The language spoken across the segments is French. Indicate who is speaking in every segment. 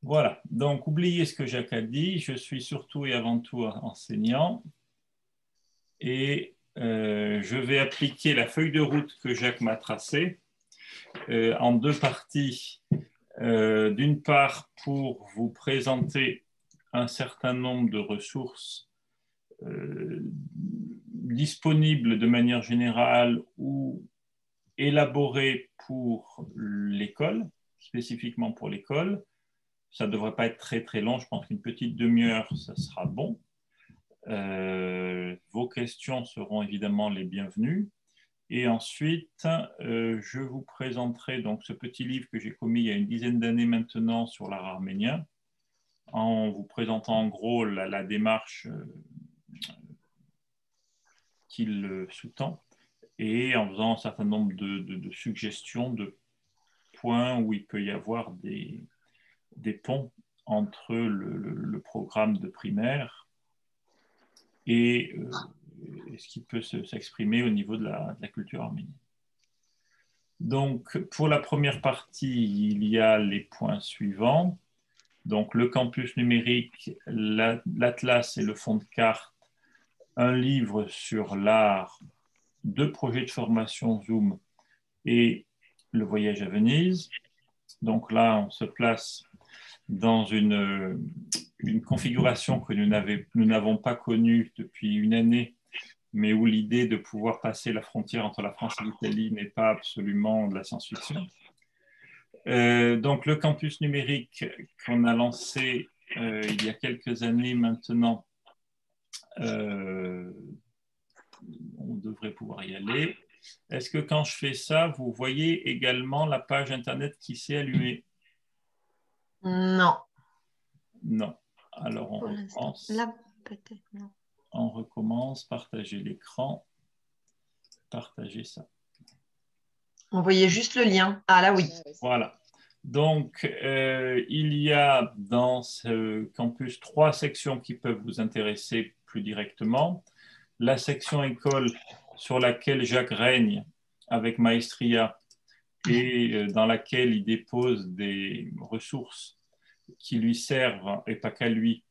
Speaker 1: Voilà, donc oubliez ce que Jacques a dit, je suis surtout et avant tout enseignant et je vais appliquer la feuille de route que Jacques m'a tracée en deux parties. D'une part, pour vous présenter un certain nombre de ressources disponibles de manière générale ou élaborées pour l'école, spécifiquement pour l'école. Ça ne devrait pas être très très long, je pense qu'une petite demi-heure, ça sera bon. Vos questions seront évidemment les bienvenues. Et ensuite, je vous présenterai donc ce petit livre que j'ai commis il y a une dizaine d'années maintenant sur l'art arménien, en vous présentant en gros la démarche qu'il sous-tend et en faisant un certain nombre de suggestions, de points où il peut y avoir des ponts entre le programme de primaire et ce qui peut s'exprimer au niveau de la culture arménienne. Donc, pour la première partie, il y a les points suivants. Donc, le campus numérique, l'atlas et le fond de carte, un livre sur l'art, deux projets de formation Zoom et le voyage à Venise. Donc là, on se place dans une configuration que nous n'avons pas connue depuis une année, mais où l'idée de pouvoir passer la frontière entre la France et l'Italie n'est pas absolument de la science-fiction. Donc le campus numérique qu'on a lancé il y a quelques années maintenant, on devrait pouvoir y aller. Est-ce que quand je fais ça, vous voyez également la page Internet qui s'est allumée?
Speaker 2: Non.
Speaker 1: Non. Alors on recommence.
Speaker 2: Là, peut-être, non.
Speaker 1: On recommence, partager l'écran, partager ça.
Speaker 2: On voyait juste le lien. Ah là, oui.
Speaker 1: Voilà. Donc, il y a dans ce campus trois sections qui peuvent vous intéresser plus directement. La section école sur laquelle Jacques règne avec Maestria et dans laquelle il dépose des ressources qui lui servent, et pas qu'à lui,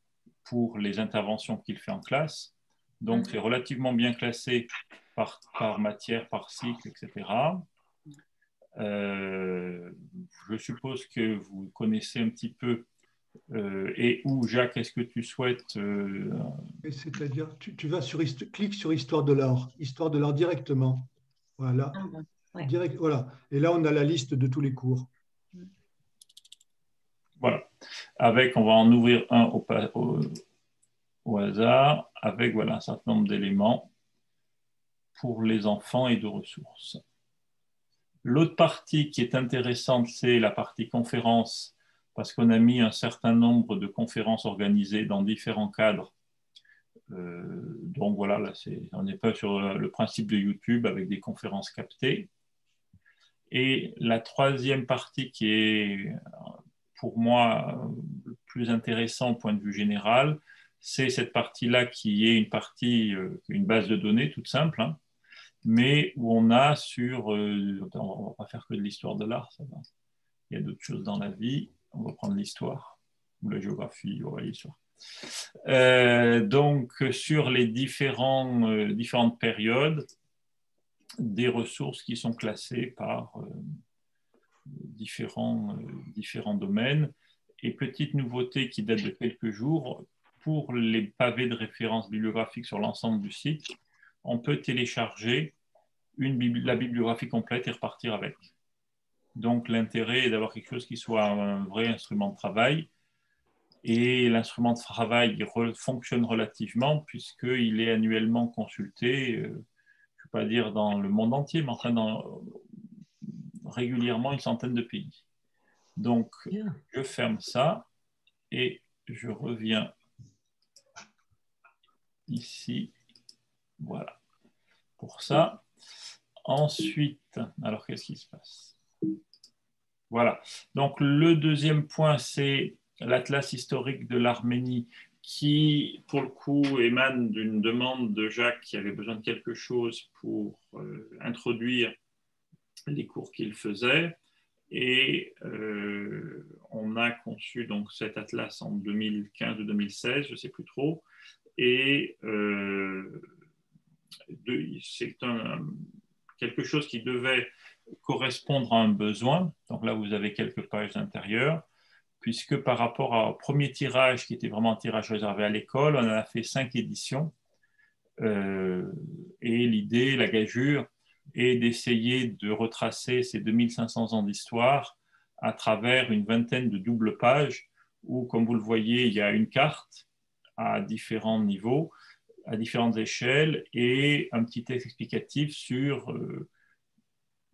Speaker 1: pour les interventions qu'il fait en classe. Donc, c'est relativement bien classé par matière, par cycle, etc. Je suppose que vous connaissez un petit peu et où, Jacques, est-ce que tu souhaites
Speaker 3: C'est-à-dire, tu vas clique sur Histoire de l'art directement. Voilà.
Speaker 2: Ah bon, ouais.
Speaker 3: Direct, voilà. Et là, on a la liste de tous les cours.
Speaker 1: Voilà. Avec, on va en ouvrir un au hasard, avec voilà, un certain nombre d'éléments pour les enfants et de ressources. L'autre partie qui est intéressante, c'est la partie conférence, parce qu'on a mis un certain nombre de conférences organisées dans différents cadres. Donc voilà, là, on n'est pas sur le principe de YouTube avec des conférences captées. Et la troisième partie qui est pour moi le plus intéressant au point de vue général, c'est cette partie-là qui est une base de données toute simple, hein, mais où on a on ne va pas faire que de l'histoire de l'art, ça va. Il y a d'autres choses dans la vie. On va prendre l'histoire ou la géographie ou l'histoire. Donc, sur les différentes périodes, des ressources qui sont classées par différents domaines. Et petite nouveauté qui date de quelques jours, pour les pavés de référence bibliographique sur l'ensemble du site, on peut télécharger la bibliographie complète et repartir avec. Donc l'intérêt est d'avoir quelque chose qui soit un vrai instrument de travail. Et l'instrument de travail fonctionne relativement puisqu'il est annuellement consulté, je ne vais pas dire dans le monde entier, mais enfin régulièrement une centaine de pays. Donc, je ferme ça et je reviens ici. Voilà. Pour ça. Ensuite, alors qu'est-ce qui se passe? Voilà. Donc, le deuxième point, c'est l'atlas historique de l'Arménie qui, pour le coup, émane d'une demande de Jacques qui avait besoin de quelque chose pour introduire les cours qu'il faisait. Et on a conçu donc, cet atlas en 2015 ou 2016, je ne sais plus trop, et c'est quelque chose qui devait correspondre à un besoin. Donc là, vous avez quelques pages d'intérieur, puisque par rapport au premier tirage, qui était vraiment un tirage réservé à l'école, on en a fait 5 éditions. Et l'idée, la gageure, est d'essayer de retracer ces 2500 ans d'histoire à travers une vingtaine de doubles pages où, comme vous le voyez, il y a une carte à différents niveaux, à différentes échelles, et un petit texte explicatif sur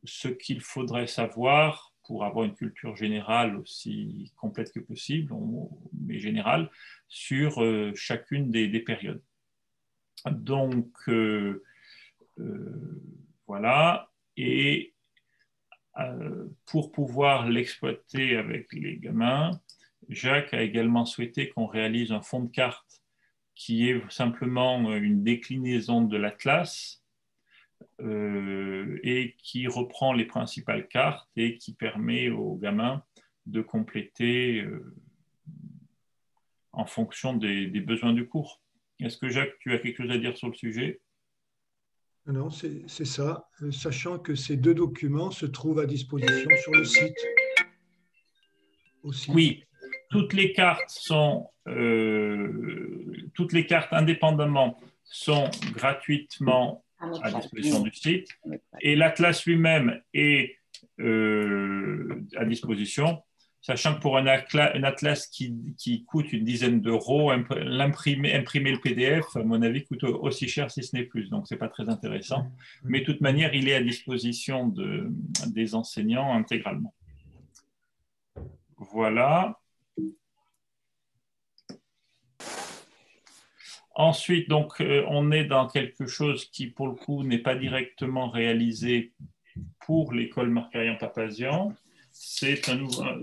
Speaker 1: ce qu'il faudrait savoir pour avoir une culture générale aussi complète que possible, mais générale, sur chacune des périodes. Donc, voilà. Et pour pouvoir l'exploiter avec les gamins, Jacques a également souhaité qu'on réalise un fond de carte qui est simplement une déclinaison de l'atlas et qui reprend les principales cartes et qui permet aux gamins de compléter en fonction des besoins du cours. Est-ce que Jacques, tu as quelque chose à dire sur le sujet?
Speaker 3: Non, c'est ça, sachant que ces 2 documents se trouvent à disposition sur le site aussi.
Speaker 1: Oui, toutes les cartes indépendamment sont gratuitement à disposition du site et l'atlas lui-même est à disposition, sachant que pour un atlas qui coûte une dizaine d'euros, imprimer le PDF, à mon avis, coûte aussi cher si ce n'est plus, donc ce n'est pas très intéressant. Mais de toute manière, il est à disposition des enseignants intégralement. Voilà. Ensuite, donc, on est dans quelque chose qui, pour le coup, n'est pas directement réalisé pour l'école Markarian-Papazian. C'est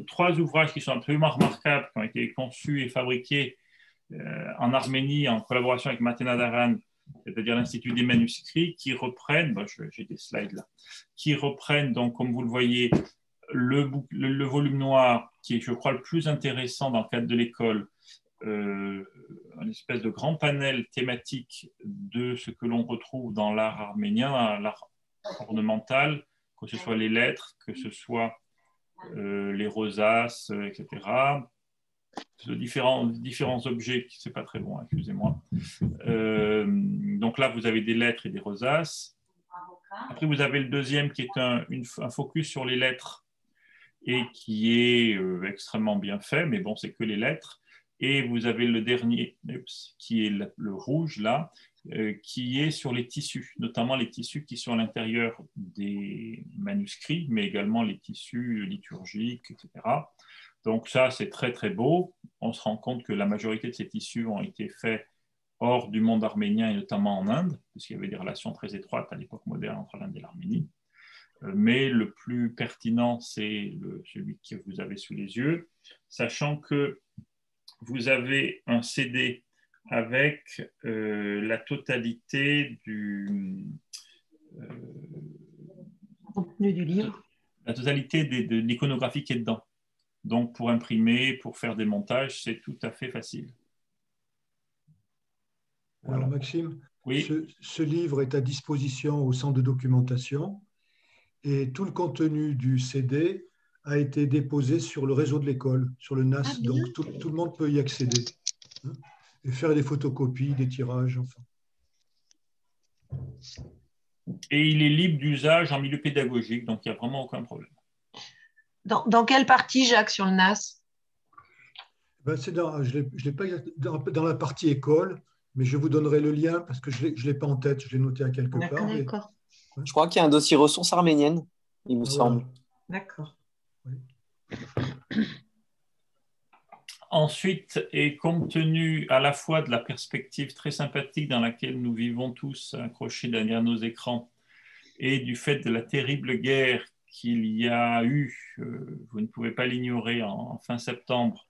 Speaker 1: 3 ouvrages qui sont absolument remarquables, qui ont été conçus et fabriqués en Arménie en collaboration avec Matena Daran, c'est-à-dire l'Institut des manuscrits, qui reprennent, j'ai des slides là, qui reprennent, donc, comme vous le voyez, le volume noir, qui est, je crois, le plus intéressant dans le cadre de l'école, une espèce de grand panel thématique de ce que l'on retrouve dans l'art arménien, l'art ornemental, que ce soit les lettres, que ce soit les rosaces, etc. Différents objets, c'est pas très bon, excusez-moi. Donc là, vous avez des lettres et des rosaces. Après, vous avez le deuxième qui est un focus sur les lettres et qui est extrêmement bien fait, mais bon, c'est que les lettres. Et vous avez le dernier, qui est le rouge, là, qui est sur les tissus, notamment les tissus qui sont à l'intérieur des manuscrits, mais également les tissus liturgiques, etc. Donc ça, c'est très, très beau. On se rend compte que la majorité de ces tissus ont été faits hors du monde arménien, et notamment en Inde, puisqu'il y avait des relations très étroites à l'époque moderne entre l'Inde et l'Arménie. Mais le plus pertinent, c'est celui que vous avez sous les yeux, sachant que vous avez un CD avec la totalité
Speaker 2: contenu du livre.
Speaker 1: La totalité de l'iconographie qui est dedans. Donc, pour imprimer, pour faire des montages, c'est tout à fait facile.
Speaker 3: Voilà. Alors, Maxime,
Speaker 1: oui.
Speaker 3: ce livre est à disposition au centre de documentation et tout le contenu du CD a été déposé sur le réseau de l'école, sur le NAS. Donc, tout le monde peut y accéder hein, et faire des photocopies, des tirages, enfin.
Speaker 1: Et il est libre d'usage en milieu pédagogique, donc il n'y a vraiment aucun problème.
Speaker 2: Dans quelle partie, Jacques, sur le NAS?
Speaker 3: Je ne l'ai pas dans la partie école, mais je vous donnerai le lien parce que je ne l'ai pas en tête, je l'ai noté à quelque part.
Speaker 2: D'accord.
Speaker 3: Ouais.
Speaker 4: Je crois qu'il y a un dossier ressources arméniennes, il me semble.
Speaker 2: D'accord.
Speaker 3: Oui.
Speaker 1: Ensuite, et compte tenu à la fois de la perspective très sympathique dans laquelle nous vivons tous accrochés derrière nos écrans et du fait de la terrible guerre qu'il y a eu, vous ne pouvez pas l'ignorer, en fin septembre,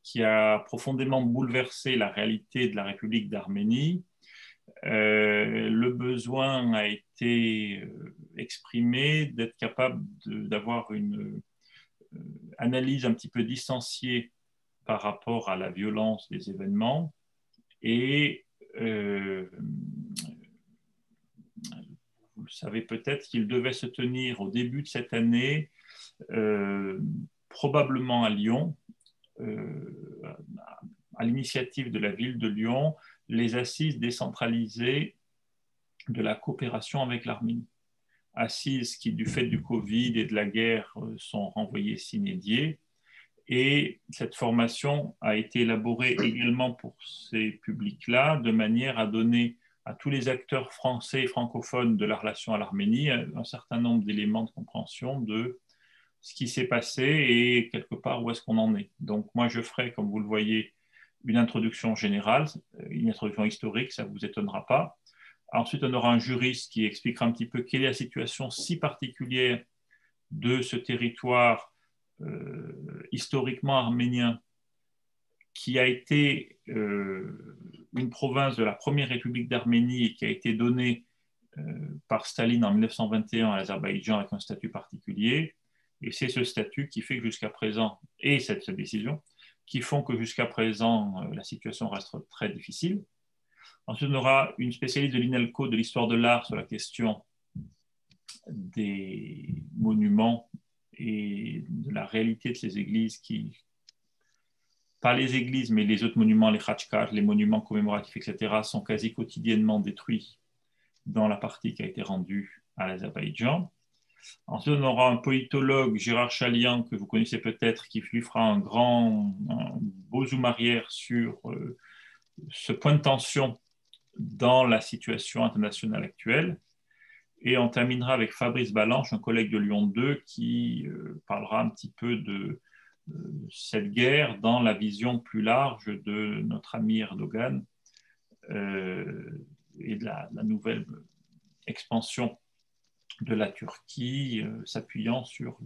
Speaker 1: qui a profondément bouleversé la réalité de la République d'Arménie, le besoin a été exprimé d'être capable d'avoir une analyse un petit peu distanciée par rapport à la violence des événements et vous le savez peut-être qu'il devait se tenir au début de cette année, probablement à Lyon, à l'initiative de la ville de Lyon, les assises décentralisées de la coopération avec l'Arménie. Assises qui, du fait du Covid et de la guerre, sont renvoyées sine die. Et cette formation a été élaborée également pour ces publics-là, de manière à donner à tous les acteurs français et francophones de la relation à l'Arménie un certain nombre d'éléments de compréhension de ce qui s'est passé et quelque part où est-ce qu'on en est. Donc moi, je ferai, comme vous le voyez, une introduction générale, une introduction historique, ça ne vous étonnera pas. Ensuite, on aura un juriste qui expliquera un petit peu quelle est la situation si particulière de ce territoire historiquement arménien qui a été une province de la première République d'Arménie et qui a été donnée par Staline en 1921 à l'Azerbaïdjan avec un statut particulier. Et c'est ce statut qui fait que jusqu'à présent, et cette décision, qui font que jusqu'à présent, la situation reste très difficile. Ensuite, on aura une spécialiste de l'INALCO de l'histoire de l'art sur la question des monuments et de la réalité de ces églises qui, pas les églises, mais les autres monuments, les khachkars, les monuments commémoratifs, etc., sont quasi quotidiennement détruits dans la partie qui a été rendue à l'Azerbaïdjan. Ensuite, on aura un politologue, Gérard Chalian, que vous connaissez peut-être, qui lui fera un beau zoom arrière sur ce point de tension dans la situation internationale actuelle. Et on terminera avec Fabrice Balanche, un collègue de Lyon 2, qui parlera un petit peu de cette guerre dans la vision plus large de notre ami Erdogan et de la nouvelle expansion de la Turquie s'appuyant sur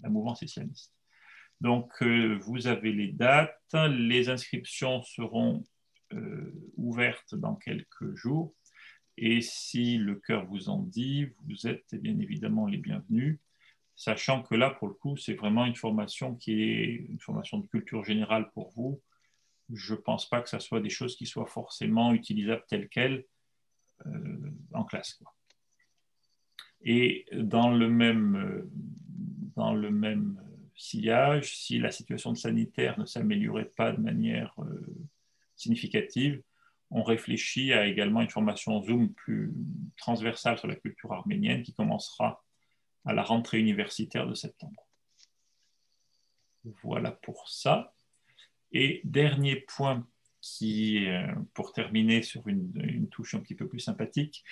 Speaker 1: la mouvance islamiste. Donc, vous avez les dates. Les inscriptions seront ouvertes dans quelques jours. Et si le cœur vous en dit, vous êtes bien évidemment les bienvenus, sachant que là, pour le coup, c'est vraiment une formation qui est une formation de culture générale pour vous. Je ne pense pas que ce soit des choses qui soient forcément utilisables telles quelles en classe, quoi. Et dans le même sillage, si la situation sanitaire ne s'améliorait pas de manière significative, on réfléchit à également une formation Zoom plus transversale sur la culture arménienne qui commencera à la rentrée universitaire de septembre. Voilà pour ça. Et dernier point qui, pour terminer sur une touche un petit peu plus sympathique,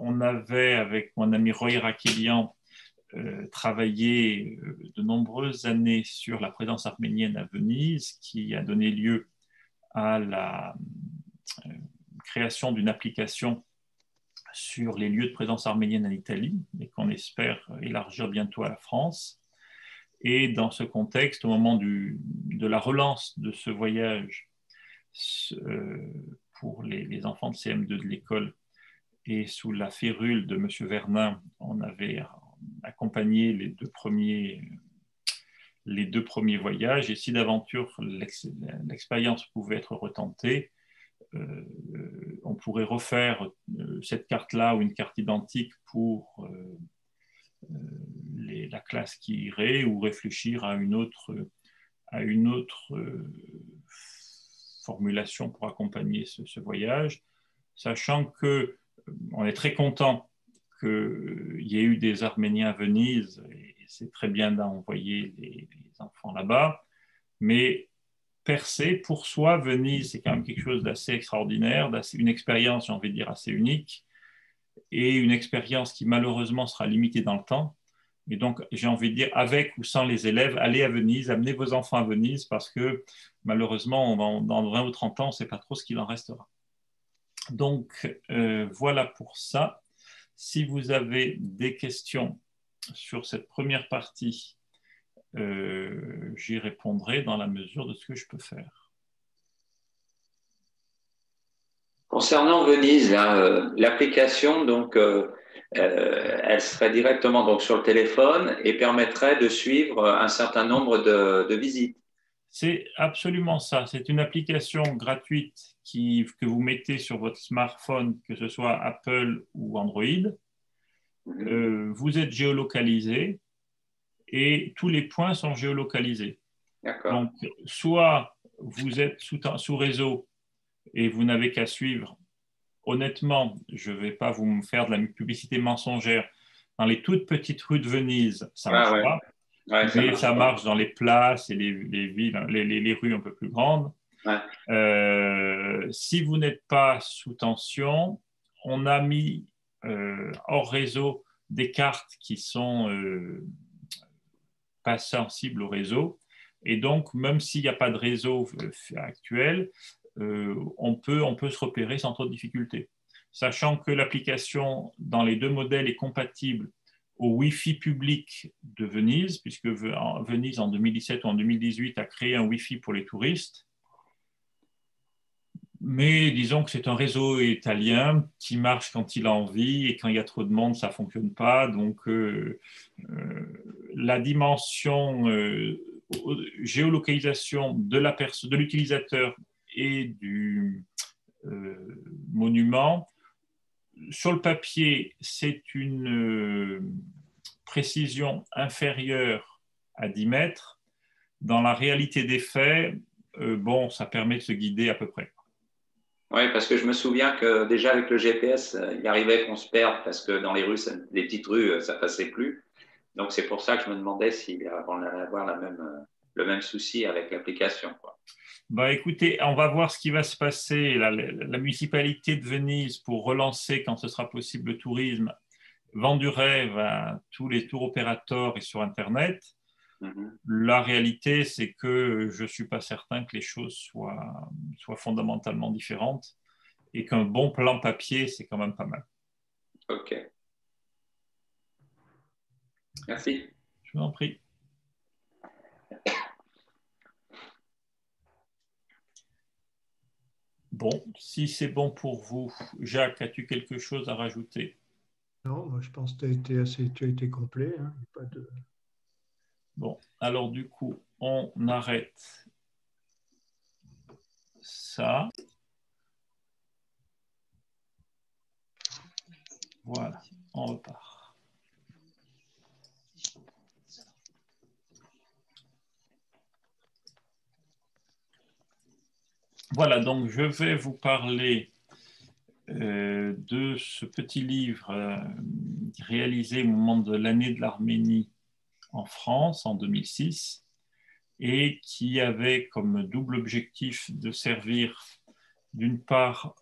Speaker 1: on avait, avec mon ami Roy Rakelian, travaillé de nombreuses années sur la présence arménienne à Venise, qui a donné lieu à la création d'une application sur les lieux de présence arménienne en Italie, et qu'on espère élargir bientôt à la France. Et dans ce contexte, au moment de la relance de ce voyage pour les enfants de CM2 de l'école, et sous la férule de M. Vernin, on avait accompagné les deux premiers voyages, et si d'aventure l'expérience pouvait être retentée, on pourrait refaire cette carte-là ou une carte identique pour la classe qui irait, ou réfléchir à une autre formulation pour accompagner ce voyage, sachant qu'on est très content qu'il y ait eu des Arméniens à Venise, et c'est très bien d'envoyer les enfants là-bas, mais per se, pour soi, Venise, c'est quand même quelque chose d'assez extraordinaire, une expérience, j'ai envie de dire, assez unique, et une expérience qui malheureusement sera limitée dans le temps. Et donc, j'ai envie de dire, avec ou sans les élèves, allez à Venise, amenez vos enfants à Venise, parce que malheureusement, dans 20 ou 30 ans, on ne sait pas trop ce qu'il en restera. Donc, voilà pour ça. Si vous avez des questions sur cette première partie, j'y répondrai dans la mesure de ce que je peux faire.
Speaker 5: Concernant Venise, l'application, donc elle serait directement donc sur le téléphone et permettrait de suivre un certain nombre de visites.
Speaker 1: C'est absolument ça. C'est une application gratuite que vous mettez sur votre smartphone, que ce soit Apple ou Android. Vous êtes géolocalisé et tous les points sont géolocalisés. Donc, soit vous êtes sous réseau et vous n'avez qu'à suivre. Honnêtement, je ne vais pas vous faire de la publicité mensongère. Dans les toutes petites rues de Venise, ça ne marche pas.
Speaker 5: Ouais,
Speaker 1: mais ça marche dans les places et les villes, les rues un peu plus grandes. Si vous n'êtes pas sous tension, on a mis hors réseau des cartes qui sont pas sensibles au réseau. Et donc, même s'il n'y a pas de réseau actuel, on peut se repérer sans trop de difficultés. Sachant que l'application dans les deux modèles est compatible au Wi-Fi public de Venise, puisque Venise, en 2017 ou en 2018, a créé un Wi-Fi pour les touristes. Mais disons que c'est un réseau italien qui marche quand il a envie, et quand il y a trop de monde, ça ne fonctionne pas. Donc, la dimension géolocalisation de l'utilisateur et du monument, sur le papier, c'est une précision inférieure à 10 mètres. Dans la réalité des faits, ça permet de se guider à peu près.
Speaker 5: Oui, parce que je me souviens que déjà avec le GPS, il arrivait qu'on se perde parce que dans les rues, les petites rues, ça passait plus. Donc c'est pour ça que je me demandais si on allait avoir le même souci avec l'application, quoi.
Speaker 1: Écoutez, on va voir ce qui va se passer. La municipalité de Venise, pour relancer, quand ce sera possible, le tourisme, vend du rêve à tous les tour opérateurs et sur Internet. La réalité, c'est que je ne suis pas certain que les choses soient fondamentalement différentes et qu'un bon plan papier, c'est quand même pas mal.
Speaker 5: OK. Merci.
Speaker 1: Je vous en prie. Bon, si c'est bon pour vous, Jacques, as-tu quelque chose à rajouter?
Speaker 3: Non, moi je pense que tu as été complet. Hein, pas de...
Speaker 1: Bon, alors du coup, on arrête ça. Voilà, on repart. Voilà, donc je vais vous parler de ce petit livre réalisé au moment de l'année de l'Arménie en France, en 2006, et qui avait comme double objectif de servir d'une part,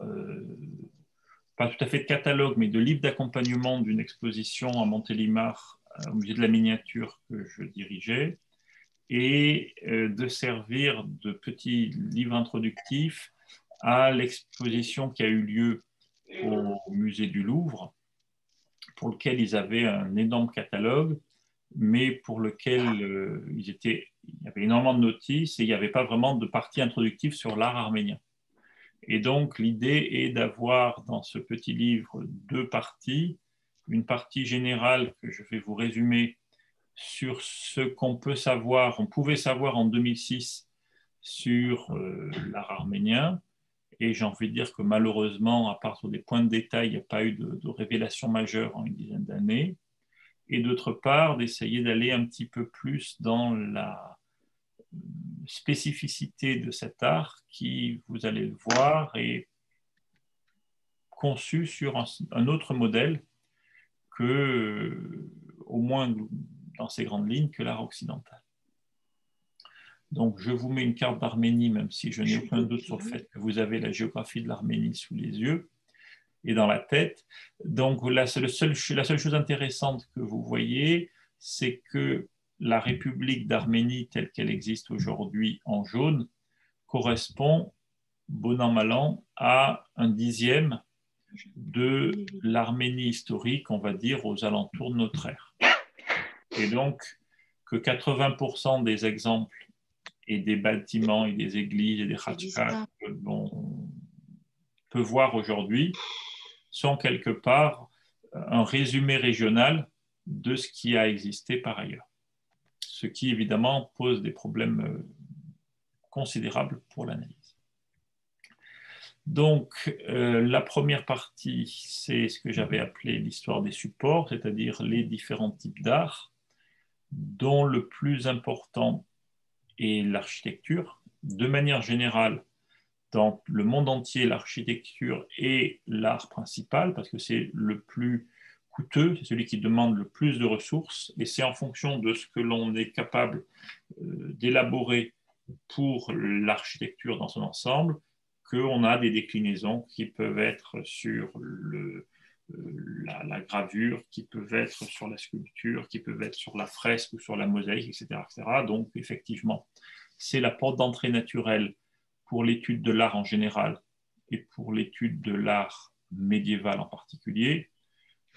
Speaker 1: pas tout à fait de catalogue, mais de livre d'accompagnement d'une exposition à Montélimar, au musée de la miniature que je dirigeais, et de servir de petit livre introductif à l'exposition qui a eu lieu au musée du Louvre, pour lequel ils avaient un énorme catalogue, mais pour lequel il y avait énormément de notices et il n'y avait pas vraiment de partie introductive sur l'art arménien. Et donc, l'idée est d'avoir dans ce petit livre deux parties. Une partie générale que je vais vous résumer sur ce qu'on peut savoir, on pouvait savoir en 2006 sur l'art arménien. Et j'ai envie de dire que malheureusement, à part sur des points de détail, il n'y a pas eu de révélation majeure en une dizaine d'années. Et d'autre part, d'essayer d'aller un petit peu plus dans la spécificité de cet art qui, vous allez le voir, est conçu sur un autre modèle que, au moins dans ses grandes lignes, que l'art occidental. Donc, je vous mets une carte d'Arménie, même si je n'ai aucun doute sur le fait que vous avez la géographie de l'Arménie sous les yeux et dans la tête. Donc, la seule chose intéressante que vous voyez, c'est que la République d'Arménie, telle qu'elle existe aujourd'hui en jaune, correspond, bon an, mal an, à un dixième de l'Arménie historique, on va dire, aux alentours de notre ère. Et donc, que 80% des exemples et des bâtiments et des églises et des khatchkas qu'on peut voir aujourd'hui sont quelque part un résumé régional de ce qui a existé par ailleurs. Ce qui, évidemment, pose des problèmes considérables pour l'analyse. Donc, la première partie, c'est ce que j'avais appelé l'histoire des supports, c'est-à-dire les différents types d'art, dont le plus important est l'architecture. De manière générale, dans le monde entier, l'architecture est l'art principal, parce que c'est le plus coûteux, c'est celui qui demande le plus de ressources, et c'est en fonction de ce que l'on est capable d'élaborer pour l'architecture dans son ensemble qu'on a des déclinaisons qui peuvent être sur la gravure, qui peuvent être sur la sculpture, qui peuvent être sur la fresque ou sur la mosaïque, etc. etc. Donc, effectivement, c'est la porte d'entrée naturelle pour l'étude de l'art en général et pour l'étude de l'art médiéval en particulier,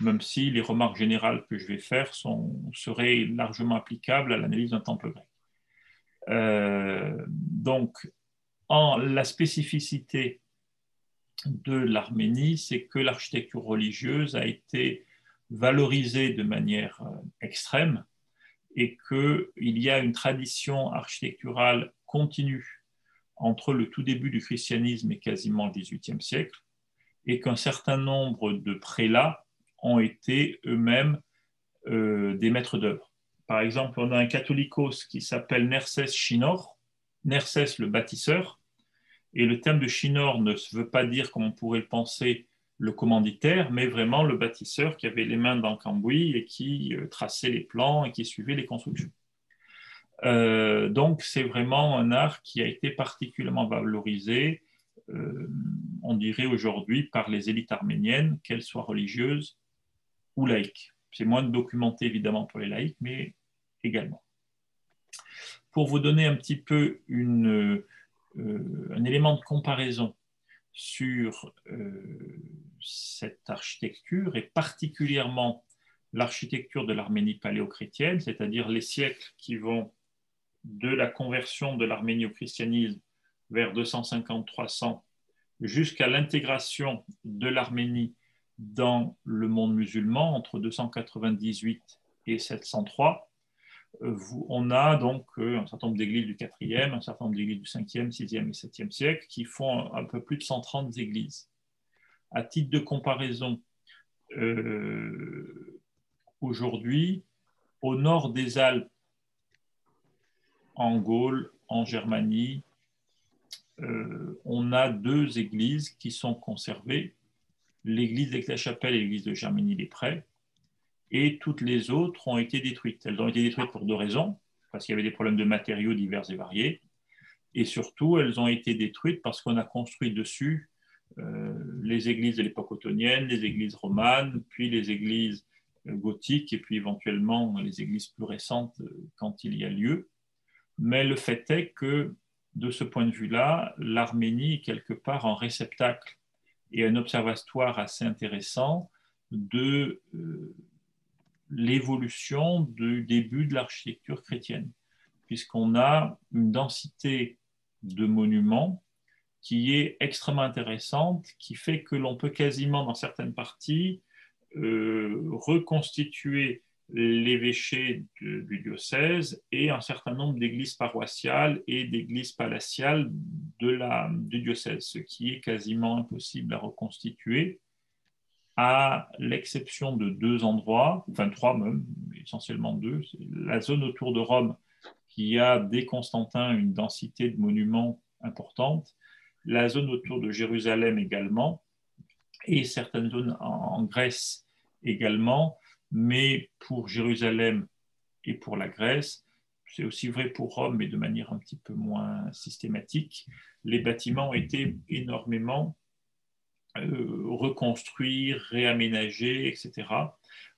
Speaker 1: même si les remarques générales que je vais faire seraient largement applicables à l'analyse d'un temple grec. Donc, la spécificité de l'Arménie, c'est que l'architecture religieuse a été valorisée de manière extrême et qu'il y a une tradition architecturale continue entre le tout début du christianisme et quasiment le XVIIIe siècle, et qu'un certain nombre de prélats ont été eux-mêmes des maîtres d'œuvre. Par exemple, on a un catholicos qui s'appelle Nerses Chinor, Nerses le bâtisseur, et le terme de Chinor ne veut pas dire, comme on pourrait le penser, le commanditaire, mais vraiment le bâtisseur qui avait les mains dans le cambouis et qui traçait les plans et qui suivait les constructions. Donc, c'est vraiment un art qui a été particulièrement valorisé, on dirait aujourd'hui, par les élites arméniennes, qu'elles soient religieuses ou laïques. C'est moins documenté, évidemment, pour les laïcs, mais également. Pour vous donner un petit peu un élément de comparaison sur cette architecture, et particulièrement l'architecture de l'Arménie paléochrétienne, c'est-à-dire les siècles qui vont de la conversion de l'Arménie au christianisme vers 250-300 jusqu'à l'intégration de l'Arménie dans le monde musulman entre 298 et 703. On a donc un certain nombre d'églises du 4e, un certain nombre d'églises du 5e, 6e et 7e siècle qui font un peu plus de 130 églises. À titre de comparaison, aujourd'hui, au nord des Alpes, en Gaule, en Germanie, on a 2 églises qui sont conservées, l'église d'Aix-la-Chapelle et l'église de Germigny-les-Prés, et toutes les autres ont été détruites. Elles ont été détruites pour 2 raisons, parce qu'il y avait des problèmes de matériaux divers et variés, et surtout, elles ont été détruites parce qu'on a construit dessus les églises de l'époque ottonienne, les églises romanes, puis les églises gothiques, et puis éventuellement les églises plus récentes quand il y a lieu. Mais le fait est que, de ce point de vue-là, l'Arménie est quelque part un réceptacle et un observatoire assez intéressant de l'évolution du début de l'architecture chrétienne, puisqu'on a une densité de monuments qui est extrêmement intéressante, qui fait que l'on peut quasiment, dans certaines parties, reconstituer l'évêché du diocèse et un certain nombre d'églises paroissiales et d'églises palatiales du diocèse, ce qui est quasiment impossible à reconstituer, à l'exception de 2 endroits, enfin 3 même, essentiellement 2, c'est la zone autour de Rome qui a, dès Constantin, une densité de monuments importante, la zone autour de Jérusalem également, et certaines zones en Grèce également, mais pour Jérusalem et pour la Grèce, c'est aussi vrai pour Rome, mais de manière un petit peu moins systématique, les bâtiments ont été énormément reconstruits, réaménagés, etc.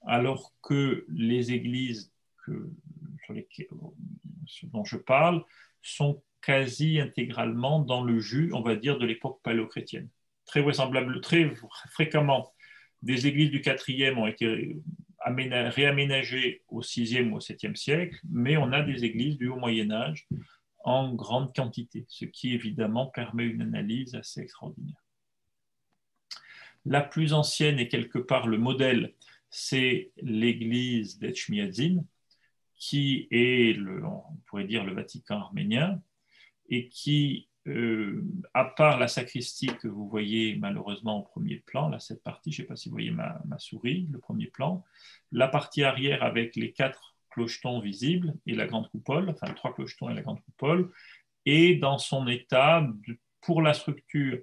Speaker 1: Alors que les églises dont je parle sont quasi intégralement dans le jus, on va dire, de l'époque paléochrétienne. Très vraisemblable, très fréquemment, des églises du 4e ont été réaménagées au 6e ou au 7e siècle, mais on a des églises du haut Moyen-Âge en grande quantité, ce qui évidemment permet une analyse assez extraordinaire. La plus ancienne et quelque part le modèle, c'est l'église d'Etchmiadzin, qui est, on pourrait dire, le Vatican arménien, et qui, à part la sacristie que vous voyez malheureusement au premier plan, là, cette partie, je ne sais pas si vous voyez ma souris, le premier plan, la partie arrière avec les 4 clochetons visibles et la grande coupole, enfin 3 clochetons et la grande coupole, est dans son état pour la structure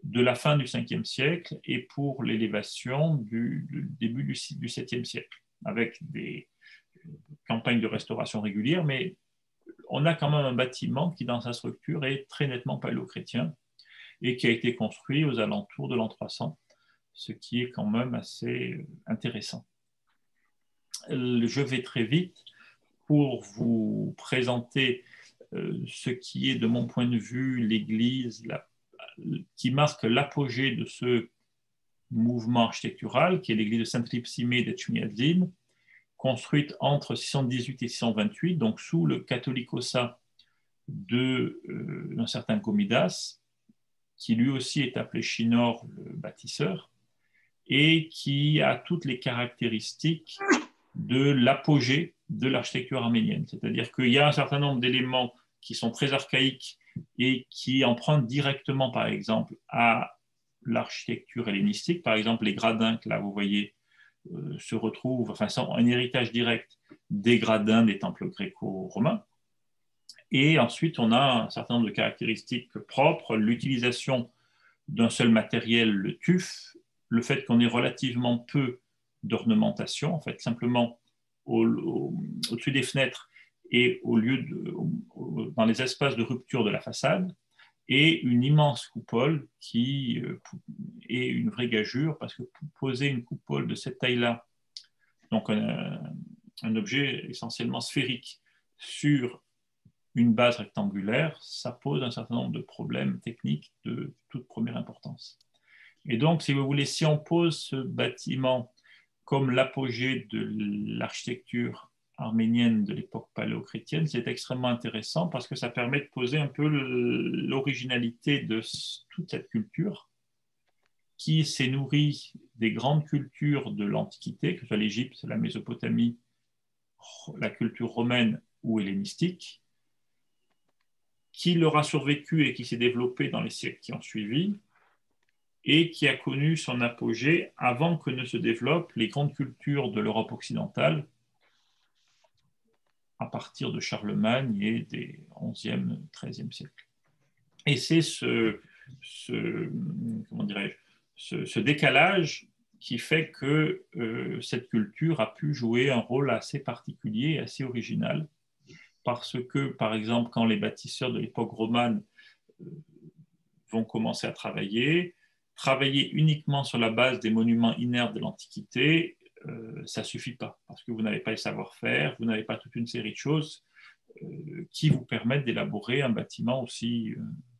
Speaker 1: de la fin du 5e siècle et pour l'élévation du début du 7e siècle, avec des campagnes de restauration régulières, mais on a quand même un bâtiment qui, dans sa structure, est très nettement paléochrétien et qui a été construit aux alentours de l'an 300, ce qui est quand même assez intéressant. Je vais très vite pour vous présenter ce qui est, de mon point de vue, l'église qui marque l'apogée de ce mouvement architectural, qui est l'église de Saint-Tripsimé d'Etchmiadzin, construite entre 618 et 628, donc sous le catholicosat d'un certain Comidas, qui lui aussi est appelé Chinor le bâtisseur, et qui a toutes les caractéristiques de l'apogée de l'architecture arménienne. C'est-à-dire qu'il y a un certain nombre d'éléments qui sont très archaïques et qui empruntent directement, par exemple, à l'architecture hellénistique. Par exemple, les gradins que là, vous voyez, se retrouvent, enfin, sont un héritage direct des gradins des temples gréco-romains. Et ensuite, on a un certain nombre de caractéristiques propres, l'utilisation d'un seul matériel, le tuf, le fait qu'on ait relativement peu d'ornementation, en fait, simplement au-dessus des fenêtres et dans les espaces de rupture de la façade, et une immense coupole qui est une vraie gageure, parce que pour poser une coupole de cette taille-là, donc un objet essentiellement sphérique, sur une base rectangulaire, ça pose un certain nombre de problèmes techniques de toute première importance. Et donc, si vous voulez, si on pose ce bâtiment comme l'apogée de l'architecture arménienne de l'époque paléochrétienne, c'est extrêmement intéressant parce que ça permet de poser un peu l'originalité de toute cette culture qui s'est nourrie des grandes cultures de l'Antiquité, que ce soit l'Égypte, la Mésopotamie, la culture romaine ou hellénistique, qui leur a survécu et qui s'est développée dans les siècles qui ont suivi, et qui a connu son apogée avant que ne se développent les grandes cultures de l'Europe occidentale à partir de Charlemagne et des 11e, 13e siècles. Et c'est ce décalage qui fait que cette culture a pu jouer un rôle assez particulier et assez original, parce que, par exemple, quand les bâtisseurs de l'époque romane vont commencer à travailler uniquement sur la base des monuments inertes de l'Antiquité, ça ne suffit pas, parce que vous n'avez pas le savoir-faire, vous n'avez pas toute une série de choses qui vous permettent d'élaborer un bâtiment aussi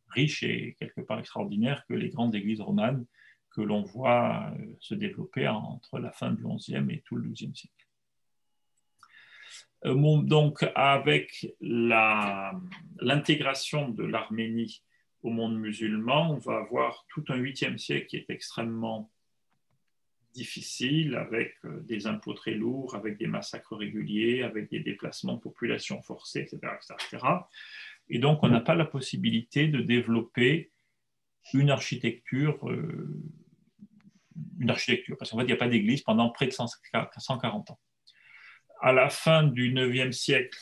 Speaker 1: riche et quelque part extraordinaire que les grandes églises romanes que l'on voit se développer entre la fin du XIe et tout le XIIe siècle. Donc, avec l'intégration de l'Arménie au monde musulman, on va avoir tout un 8e siècle qui est extrêmement difficile, avec des impôts très lourds, avec des massacres réguliers, avec des déplacements de population forcés, etc., etc. Et donc, on n'a pas la possibilité de développer une architecture, parce qu'en fait, il n'y a pas d'église pendant près de 140 ans. À la fin du 9e siècle,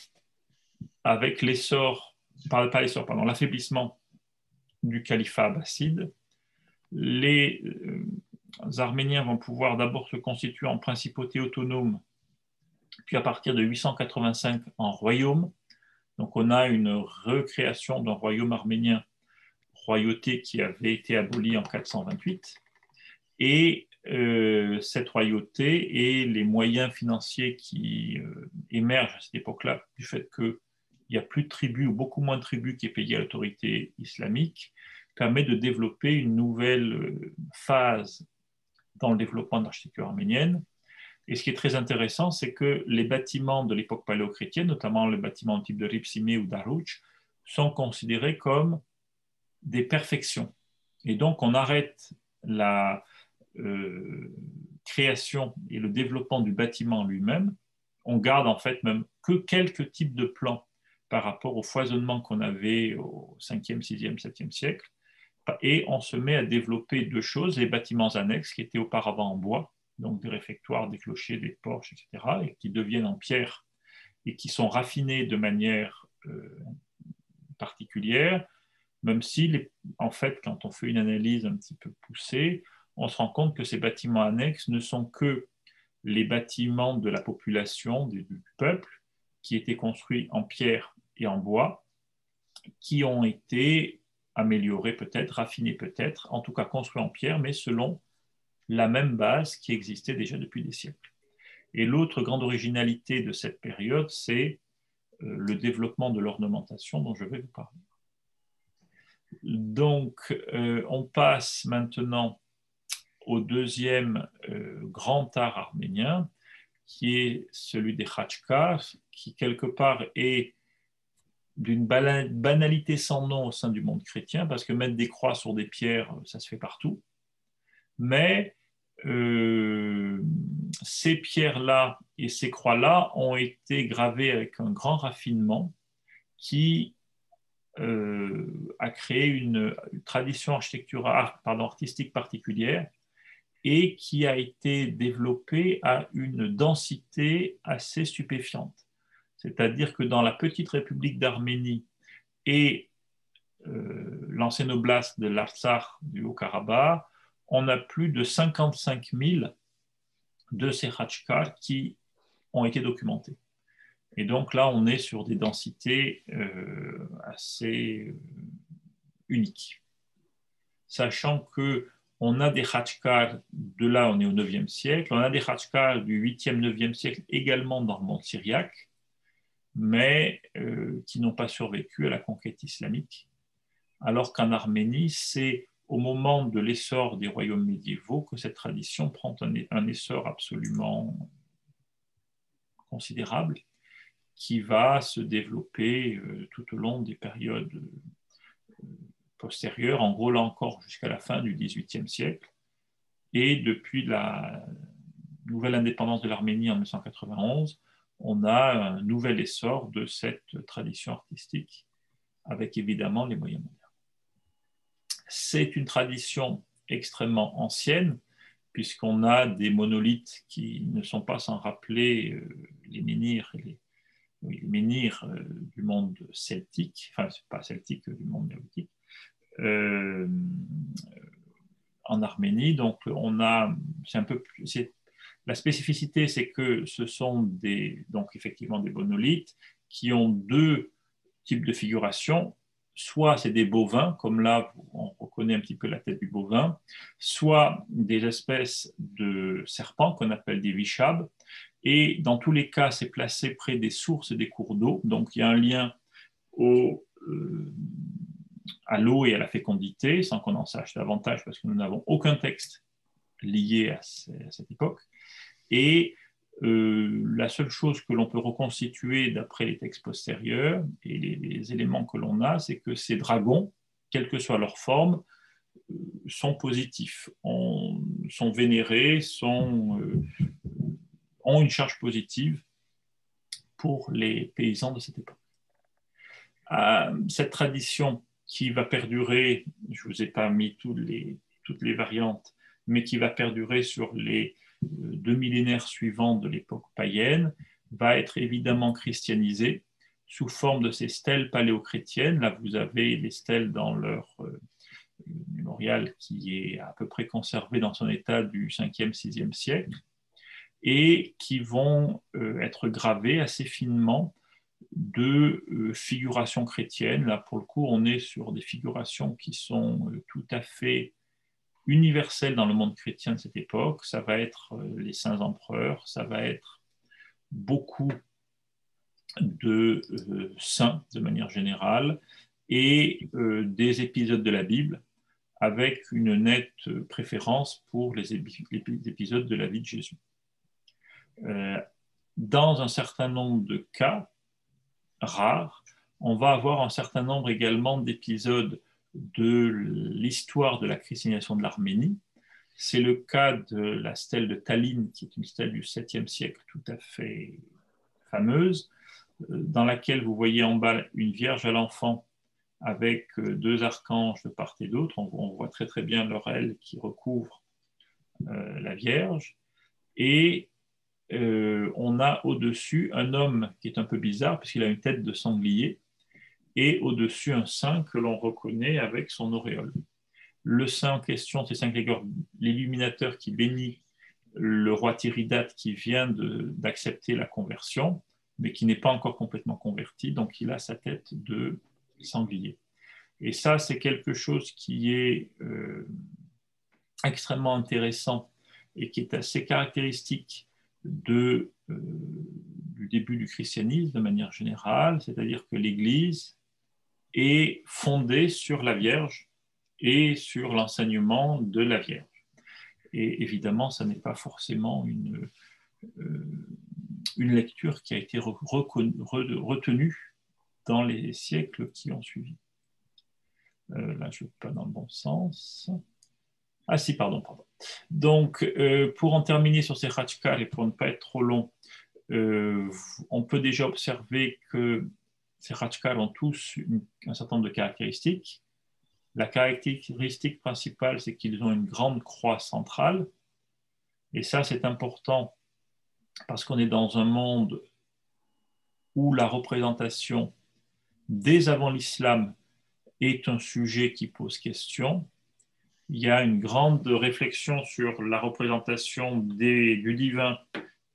Speaker 1: avec l'affaiblissement du califat abbasside, les Arméniens vont pouvoir d'abord se constituer en principauté autonome, puis à partir de 885 en royaume. Donc on a une recréation d'un royaume arménien, royauté qui avait été abolie en 428. Et cette royauté et les moyens financiers qui émergent à cette époque-là, du fait qu'il n'y a plus de tribus ou beaucoup moins de tribus qui est payée à l'autorité islamique, permet de développer une nouvelle phase dans le développement de l'architecture arménienne. Et ce qui est très intéressant, c'est que les bâtiments de l'époque paléochrétienne, notamment les bâtiments type de Ripsimé ou d'Arouch, sont considérés comme des perfections. Et donc, on arrête création et le développement du bâtiment lui-même, on garde en fait même que quelques types de plans par rapport au foisonnement qu'on avait au 5e, 6e, 7e siècle. Et on se met à développer deux choses, les bâtiments annexes qui étaient auparavant en bois, donc des réfectoires, des clochers, des porches, etc., et qui deviennent en pierre et qui sont raffinés de manière particulière, même si, en fait, quand on fait une analyse un petit peu poussée, on se rend compte que ces bâtiments annexes ne sont que les bâtiments de la population, du peuple, qui étaient construits en pierre et en bois, qui ont été améliorés peut-être, raffinés peut-être, en tout cas construits en pierre, mais selon la même base qui existait déjà depuis des siècles. Et l'autre grande originalité de cette période, c'est le développement de l'ornementation dont je vais vous parler. Donc, on passe maintenant au deuxième grand art arménien, qui est celui des Khatchkars, qui quelque part est d'une banalité sans nom au sein du monde chrétien, parce que mettre des croix sur des pierres, ça se fait partout. Mais ces pierres-là et ces croix-là ont été gravées avec un grand raffinement qui a créé une tradition artistique particulière et qui a été développée à une densité assez stupéfiante. C'est-à-dire que dans la petite république d'Arménie et l'ancienne oblast de l'Artsakh du Haut-Karabakh, on a plus de 55 000 de ces Khatchkars qui ont été documentés. Et donc là, on est sur des densités assez uniques. Sachant qu'on a des Khatchkars, de là on est au 9e siècle, on a des Khatchkars du 8e, 9e siècle également dans le monde syriaque, mais qui n'ont pas survécu à la conquête islamique. Alors qu'en Arménie, c'est au moment de l'essor des royaumes médiévaux que cette tradition prend un essor absolument considérable qui va se développer tout au long des périodes postérieures, en gros là encore jusqu'à la fin du XVIIIe siècle. Et depuis la nouvelle indépendance de l'Arménie en 1991, on a un nouvel essor de cette tradition artistique, avec évidemment les moyens modernes. C'est une tradition extrêmement ancienne, puisqu'on a des monolithes qui ne sont pas sans rappeler les menhirs du monde celtique, enfin, c'est pas celtique, du monde néolithique, en Arménie. Donc, la spécificité, c'est que ce sont donc effectivement des monolithes qui ont deux types de figuration. Soit c'est des bovins, comme là, on reconnaît un petit peu la tête du bovin, soit des espèces de serpents qu'on appelle des vishab. Et dans tous les cas, c'est placé près des sources et des cours d'eau. Donc, il y a un lien à l'eau et à la fécondité, sans qu'on en sache davantage, parce que nous n'avons aucun texte lié à cette époque. Et la seule chose que l'on peut reconstituer d'après les textes postérieurs et les éléments que l'on a, c'est que ces dragons, quelle que soit leur forme, sont positifs, sont vénérés, ont une charge positive pour les paysans de cette époque. Cette tradition qui va perdurer, je ne vous ai pas mis toutes les variantes, mais qui va perdurer sur les 2 millénaires suivants de l'époque païenne, va être évidemment christianisée sous forme de ces stèles paléochrétiennes. Là, vous avez les stèles dans leur mémorial qui est à peu près conservé dans son état du 5e, 6e siècle, et qui vont être gravées assez finement de figurations chrétiennes. Là, pour le coup, on est sur des figurations qui sont tout à fait universelles dans le monde chrétien de cette époque. Ça va être les saints empereurs, ça va être beaucoup de saints de manière générale, et des épisodes de la Bible, avec une nette préférence pour les épisodes de la vie de Jésus. Dans un certain nombre de cas rares, on va avoir un certain nombre également d'épisodes de l'histoire de la christianisation de l'Arménie C'est le cas de la stèle de Tallinn, qui est une stèle du 7e siècle tout à fait fameuse, dans laquelle vous voyez en bas une Vierge à l'enfant avec deux archanges de part et d'autre. On voit très très bien leur aile qui recouvre la Vierge. Et on a au-dessus un homme qui est un peu bizarre, puisqu'il a une tête de sanglier, et au-dessus un saint que l'on reconnaît avec son auréole. Le saint en question, c'est Saint Grégor l'Illuminateur qui bénit le roi Tiridate qui vient d'accepter la conversion, mais qui n'est pas encore complètement converti, donc il a sa tête de sanglier. Et ça, c'est quelque chose qui est extrêmement intéressant et qui est assez caractéristique du début du christianisme de manière générale, c'est-à-dire que l'Église est fondée sur la Vierge et sur l'enseignement de la Vierge. Et évidemment, ça n'est pas forcément une lecture qui a été retenue dans les siècles qui ont suivi. Là, je ne vais pas dans le bon sens. Ah si, pardon. Donc, pour en terminer sur ces Khatchkar et pour ne pas être trop long, on peut déjà observer que ces Khatchkar ont tous un certain nombre de caractéristiques. La caractéristique principale, c'est qu'ils ont une grande croix centrale. Et ça, c'est important parce qu'on est dans un monde où la représentation, dès avant l'islam, est un sujet qui pose question. Il y a une grande réflexion sur la représentation du divin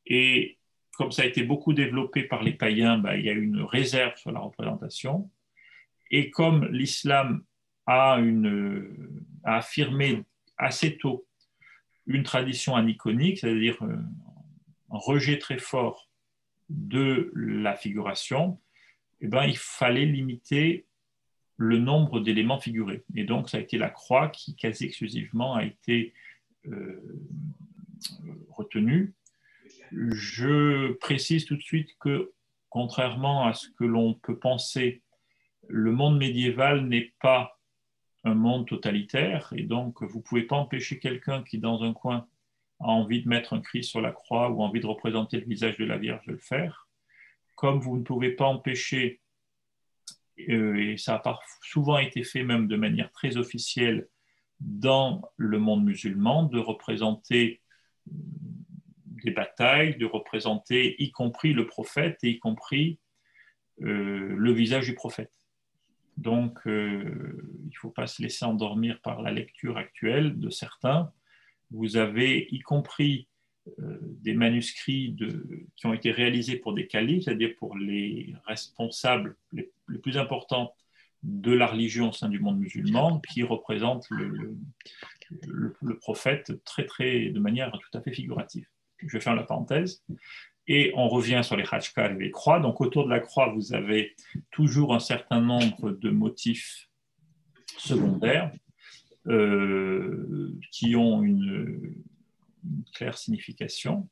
Speaker 1: et comme ça a été beaucoup développé par les païens, il y a une réserve sur la représentation. Et comme l'islam a affirmé assez tôt une tradition aniconique, c'est-à-dire un rejet très fort de la figuration, il fallait limiter le nombre d'éléments figurés. Et donc, ça a été la croix qui, quasi exclusivement, a été retenue. Je précise tout de suite que, contrairement à ce que l'on peut penser, le monde médiéval n'est pas un monde totalitaire, et donc vous ne pouvez pas empêcher quelqu'un qui, dans un coin, a envie de mettre un Christ sur la croix ou envie de représenter le visage de la Vierge de le faire, comme vous ne pouvez pas empêcher, et ça a souvent été fait même de manière très officielle dans le monde musulman, de représenter des batailles, de représenter y compris le prophète et y compris le visage du prophète. Donc, il ne faut pas se laisser endormir par la lecture actuelle de certains. Vous avez y compris des manuscrits qui ont été réalisés pour des califes, c'est-à-dire pour les responsables les plus importants de la religion au sein du monde musulman, qui représentent le prophète de manière tout à fait figurative. Je vais faire la parenthèse. Et on revient sur les Khatchkar et les croix. Donc, autour de la croix, vous avez toujours un certain nombre de motifs secondaires qui ont une claire signification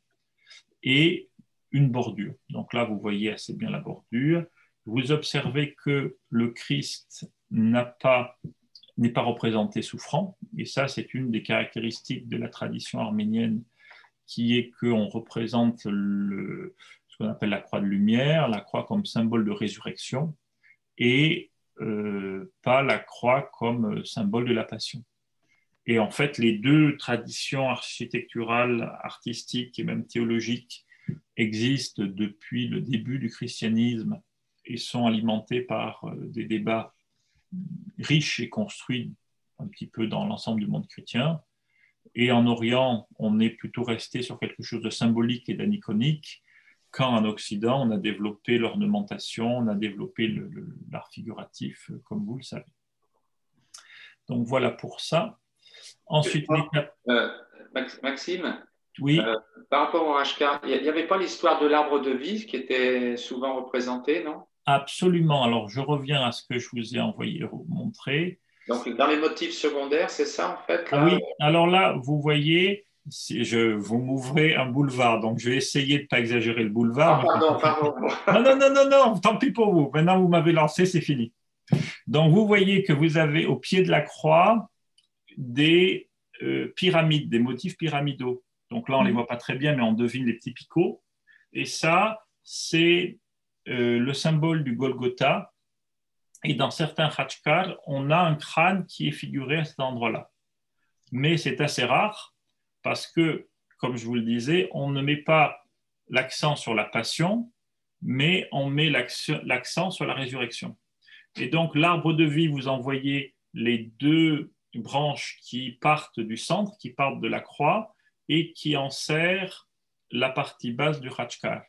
Speaker 1: et une bordure. Donc là, vous voyez assez bien la bordure. Vous observez que le Christ n'est pas représenté souffrant. Et ça, c'est une des caractéristiques de la tradition arménienne, qui est qu'on représente ce qu'on appelle la croix de lumière, la croix comme symbole de résurrection, et pas la croix comme symbole de la passion. Et en fait, les deux traditions architecturales, artistiques et même théologiques existent depuis le début du christianisme et sont alimentées par des débats riches et construits un petit peu dans l'ensemble du monde chrétien. Et en Orient, on est plutôt resté sur quelque chose de symbolique et d'aniconique, quand en Occident, on a développé l'ornementation, on a développé l'art figuratif, comme vous le savez. Donc voilà pour ça. Ensuite,
Speaker 5: Maxime,
Speaker 1: oui.
Speaker 5: Par rapport au Khatchkar, il n'y avait pas l'histoire de l'arbre de vie qui était souvent représentée, non?
Speaker 1: Absolument. Alors, je reviens à ce que je vous ai montré.
Speaker 5: Donc, dans les motifs secondaires, c'est ça, en fait là...
Speaker 1: Ah oui, alors là, vous voyez, vous m'ouvrez un boulevard, donc je vais essayer de ne pas exagérer le boulevard.
Speaker 5: Pardon.
Speaker 1: Non, tant pis pour vous. Maintenant, vous m'avez lancé, c'est fini. Donc, vous voyez que vous avez au pied de la croix des pyramides, des motifs pyramidaux. Donc là, on ne les voit pas très bien, mais on devine les petits picots. Et ça, c'est le symbole du Golgotha. Et dans certains Khachkar, on a un crâne qui est figuré à cet endroit-là. Mais c'est assez rare parce que, comme je vous le disais, on ne met pas l'accent sur la passion, mais on met l'accent sur la résurrection. Et donc, l'arbre de vie, vous en voyez les deux branches qui partent du centre, qui partent de la croix et qui enserrent la partie basse du Khachkar.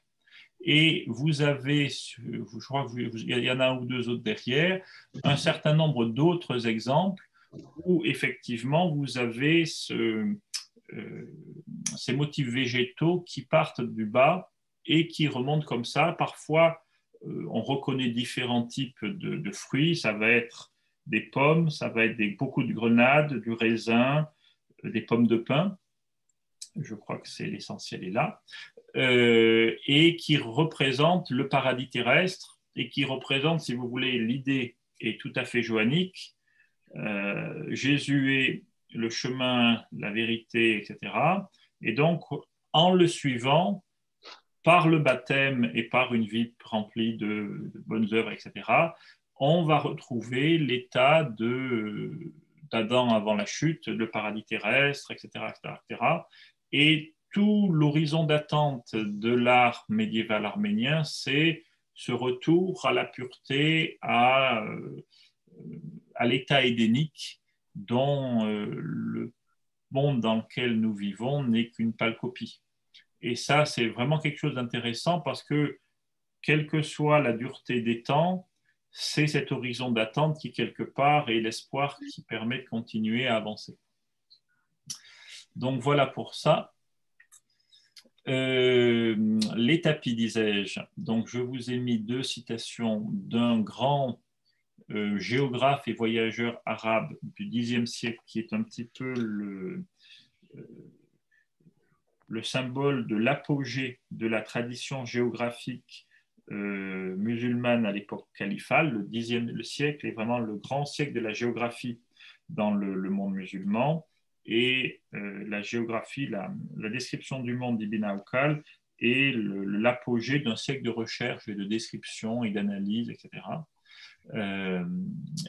Speaker 1: Et vous avez, je crois qu'il y en a un ou deux autres derrière, un certain nombre d'autres exemples où effectivement vous avez ces motifs végétaux qui partent du bas et qui remontent comme ça. Parfois, on reconnaît différents types de fruits. Ça va être des pommes, ça va être beaucoup de grenades, du raisin, des pommes de pin. Je crois que c'est l'essentiel est là. Et qui représente le paradis terrestre et qui représente, si vous voulez, l'idée est tout à fait johannique. Jésus est le chemin, la vérité, etc. Et donc, en le suivant, par le baptême et par une vie remplie de bonnes œuvres, etc., on va retrouver l'état d'Adam avant la chute, le paradis terrestre, etc., etc., etc. Et tout l'horizon d'attente de l'art médiéval arménien, c'est ce retour à la pureté, à l'état édénique dont le monde dans lequel nous vivons n'est qu'une pâle copie. Et ça, c'est vraiment quelque chose d'intéressant parce que, quelle que soit la dureté des temps, c'est cet horizon d'attente qui, quelque part, est l'espoir qui permet de continuer à avancer. Donc, voilà pour ça. Les tapis, disais-je. Donc, je vous ai mis deux citations d'un grand géographe et voyageur arabe du Xe siècle, qui est un petit peu le symbole de l'apogée de la tradition géographique musulmane à l'époque califale. Le siècle est vraiment le grand siècle de la géographie dans le monde musulman. Et la géographie, la description du monde d'Ibn Aoukal est l'apogée d'un siècle de recherche et de description et d'analyse, etc.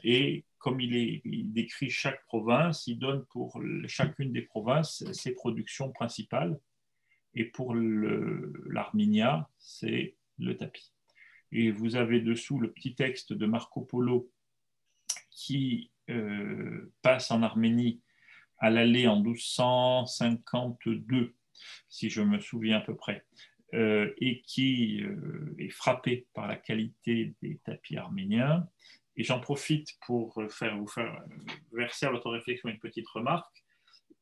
Speaker 1: Et comme il décrit chaque province, il donne pour chacune des provinces ses productions principales. Et pour l'Arminia, c'est le tapis. Et vous avez dessous le petit texte de Marco Polo qui passe en Arménie à l'aller en 1252, si je me souviens à peu près, et qui est frappé par la qualité des tapis arméniens. Et j'en profite pour vous faire verser à votre réflexion une petite remarque.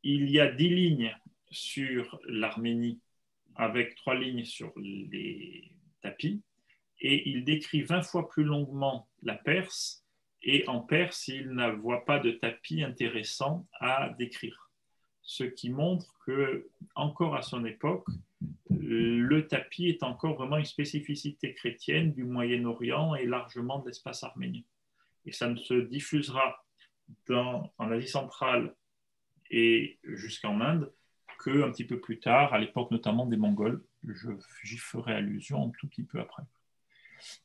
Speaker 1: Il y a 10 lignes sur l'Arménie avec 3 lignes sur les tapis, et il décrit 20 fois plus longuement la Perse, et en Perse, il ne voit pas de tapis intéressant à décrire. Ce qui montre que, encore à son époque, le tapis est encore vraiment une spécificité chrétienne du Moyen-Orient et largement de l'espace arménien. Et ça ne se diffusera en Asie centrale et jusqu'en Inde qu'un petit peu plus tard, à l'époque notamment des Mongols. J'y ferai allusion un tout petit peu après.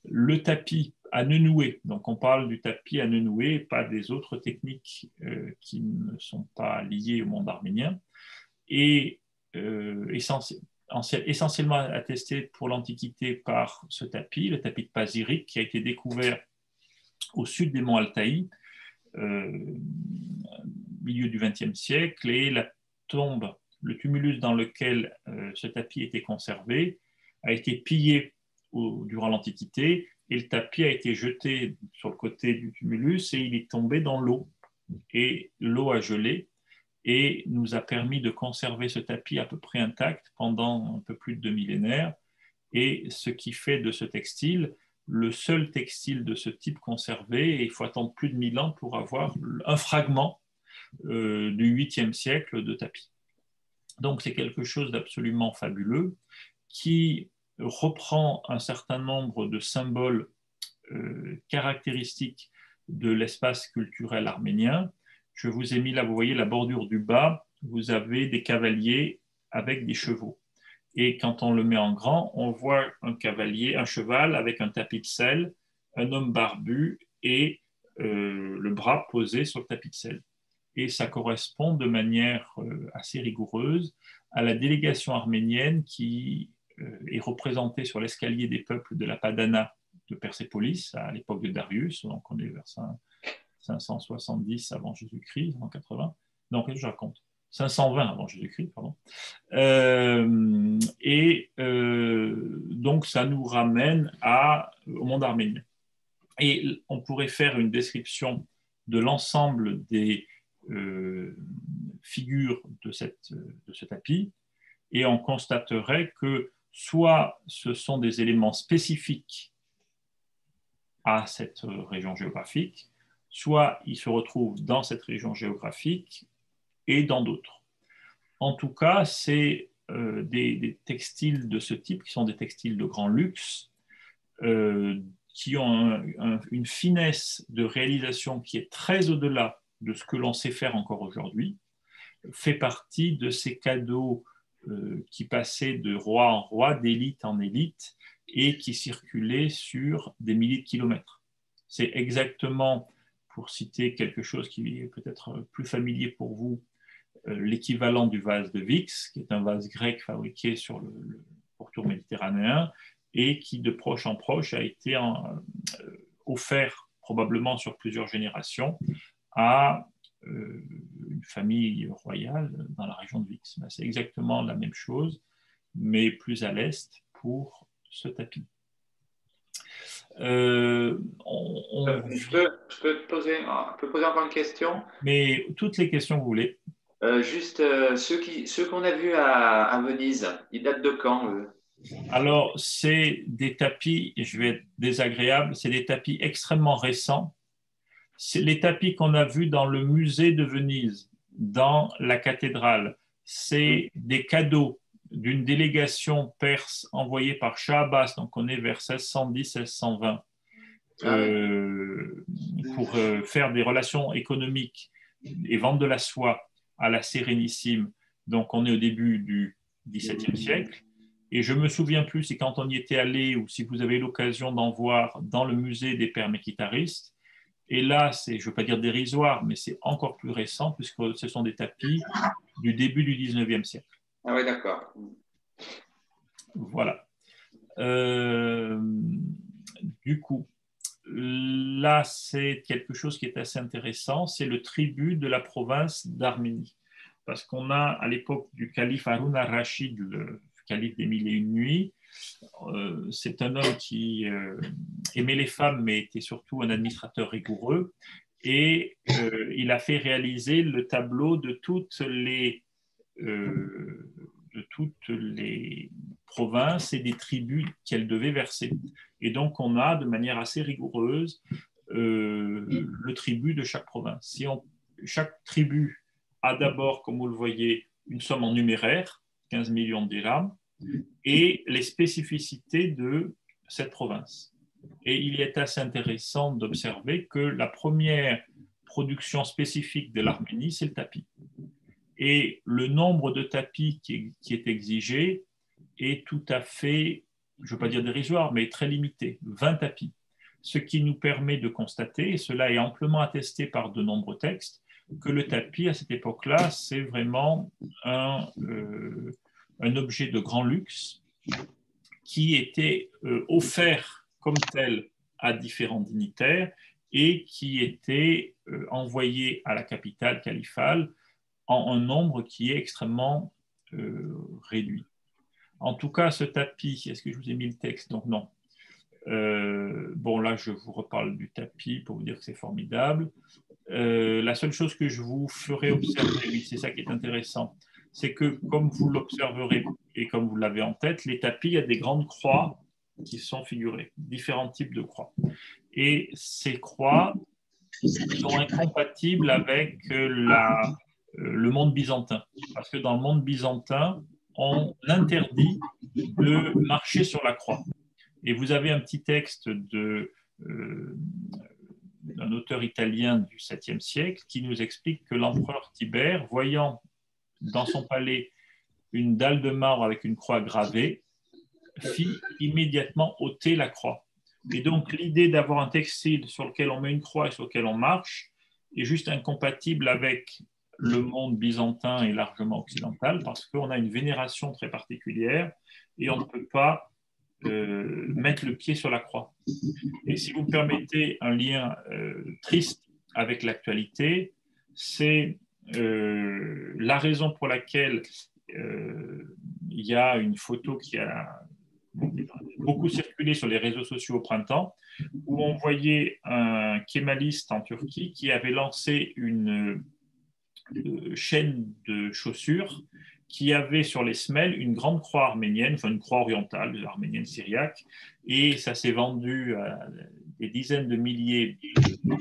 Speaker 1: Le tapis à nœud noué, donc on parle du tapis à nœud noué, pas des autres techniques qui ne sont pas liées au monde arménien, et essentiellement attesté pour l'Antiquité par ce tapis, le tapis de Pazyryk, qui a été découvert au sud des monts Altaï, milieu du XXe siècle, et la tombe, le tumulus dans lequel ce tapis était conservé, a été pillé durant l'Antiquité, et le tapis a été jeté sur le côté du tumulus et il est tombé dans l'eau. Et l'eau a gelé et nous a permis de conserver ce tapis à peu près intact pendant un peu plus de 2 millénaires, et ce qui fait de ce textile le seul textile de ce type conservé, et il faut attendre plus de 1000 ans pour avoir un fragment du 8e siècle de tapis. Donc c'est quelque chose d'absolument fabuleux qui reprend un certain nombre de symboles caractéristiques de l'espace culturel arménien, je vous ai mis là, vous voyez la bordure du bas, vous avez des cavaliers avec des chevaux. Et quand on le met en grand, on voit un cheval avec un tapis de sel, un homme barbu et le bras posé sur le tapis de sel. Et ça correspond de manière assez rigoureuse à la délégation arménienne qui est représentée sur l'escalier des peuples de la Padana de Persépolis à l'époque de Darius, donc on est vers 570 avant Jésus-Christ, 180. Non, qu'est-ce que je raconte 520 avant Jésus-Christ, pardon. Donc, ça nous ramène au monde arménien. Et on pourrait faire une description de l'ensemble des figures de ce tapis, et on constaterait que soit ce sont des éléments spécifiques à cette région géographique, soit ils se retrouvent dans cette région géographique et dans d'autres. En tout cas, c'est des textiles de ce type, qui sont des textiles de grand luxe, qui ont une finesse de réalisation qui est très au-delà de ce que l'on sait faire encore aujourd'hui, fait partie de ces cadeaux qui passaient de roi en roi, d'élite en élite, et qui circulaient sur des milliers de kilomètres. C'est exactement, pour citer quelque chose qui est peut-être plus familier pour vous, l'équivalent du vase de Vix, qui est un vase grec fabriqué sur le pourtour méditerranéen et qui, de proche en proche, a été offert probablement sur plusieurs générations à une famille royale dans la région de Vix. C'est exactement la même chose, mais plus à l'est pour ce tapis.
Speaker 5: Je peux poser encore une question?
Speaker 1: Mais toutes les questions que vous voulez.
Speaker 5: Juste ceux qu'on a vus à Venise, ils datent de quand eux?
Speaker 1: Alors, c'est des tapis, et je vais être désagréable, c'est des tapis extrêmement récents. C'est les tapis qu'on a vus dans le musée de Venise, dans la cathédrale. C'est des cadeaux d'une délégation perse envoyée par Shah Abbas, donc on est vers 1610-1620, pour faire des relations économiques et vendre de la soie à la Sérénissime. Donc on est au début du XVIIe siècle. Et je me souviens plus si quand on y était allé ou si vous avez l'occasion d'en voir dans le musée des Pères Mékitaristes. Et là, c'est, je ne veux pas dire dérisoire, mais c'est encore plus récent puisque ce sont des tapis du début du XIXe siècle.
Speaker 5: Ah oui, d'accord.
Speaker 1: Voilà. Du coup, là, c'est quelque chose qui est assez intéressant, c'est le tribut de la province d'Arménie. Parce qu'on a, à l'époque du calife Haroun al-Rachid, le calife des Mille et Une Nuits, c'est un homme qui aimait les femmes, mais était surtout un administrateur rigoureux. Et il a fait réaliser le tableau de toutes les provinces et des tribus qu'elles devaient verser. Et donc, on a de manière assez rigoureuse le tribut de chaque province. Chaque tribu a d'abord, comme vous le voyez, une somme en numéraire, 15 millions de dirhams, et les spécificités de cette province. Et il est assez intéressant d'observer que la première production spécifique de l'Arménie, c'est le tapis. Et le nombre de tapis qui est exigé est tout à fait, je ne veux pas dire dérisoire, mais très limité, 20 tapis. Ce qui nous permet de constater, et cela est amplement attesté par de nombreux textes, que le tapis, à cette époque-là, c'est vraiment un objet de grand luxe qui était offert comme tel à différents dignitaires et qui était envoyé à la capitale califale en un nombre qui est extrêmement réduit. En tout cas, ce tapis, est-ce que je vous ai mis le texte? Donc non. Bon, là, je vous reparle du tapis pour vous dire que c'est formidable. La seule chose que je vous ferai observer, oui, c'est ça qui est intéressant, c'est que comme vous l'observerez et comme vous l'avez en tête, les tapis, il y a des grandes croix qui sont figurées, différents types de croix. Et ces croix sont incompatibles avec le monde byzantin. Parce que dans le monde byzantin, on interdit de marcher sur la croix. Et vous avez un petit texte d'un auteur italien du 7e siècle qui nous explique que l'empereur Tibère, voyant dans son palais une dalle de marbre avec une croix gravée, fit immédiatement ôter la croix. Et donc l'idée d'avoir un textile sur lequel on met une croix et sur lequel on marche est juste incompatible avec le monde byzantin et largement occidental parce qu'on a une vénération très particulière et on ne peut pas mettre le pied sur la croix. Et si vous me permettez un lien triste avec l'actualité, c'est la raison pour laquelle il y a une photo qui a beaucoup circulé sur les réseaux sociaux au printemps, où on voyait un kémaliste en Turquie qui avait lancé une chaîne de chaussures qui avait sur les semelles une grande croix arménienne, enfin une croix orientale, arménienne syriaque, et ça s'est vendu à des dizaines de milliers de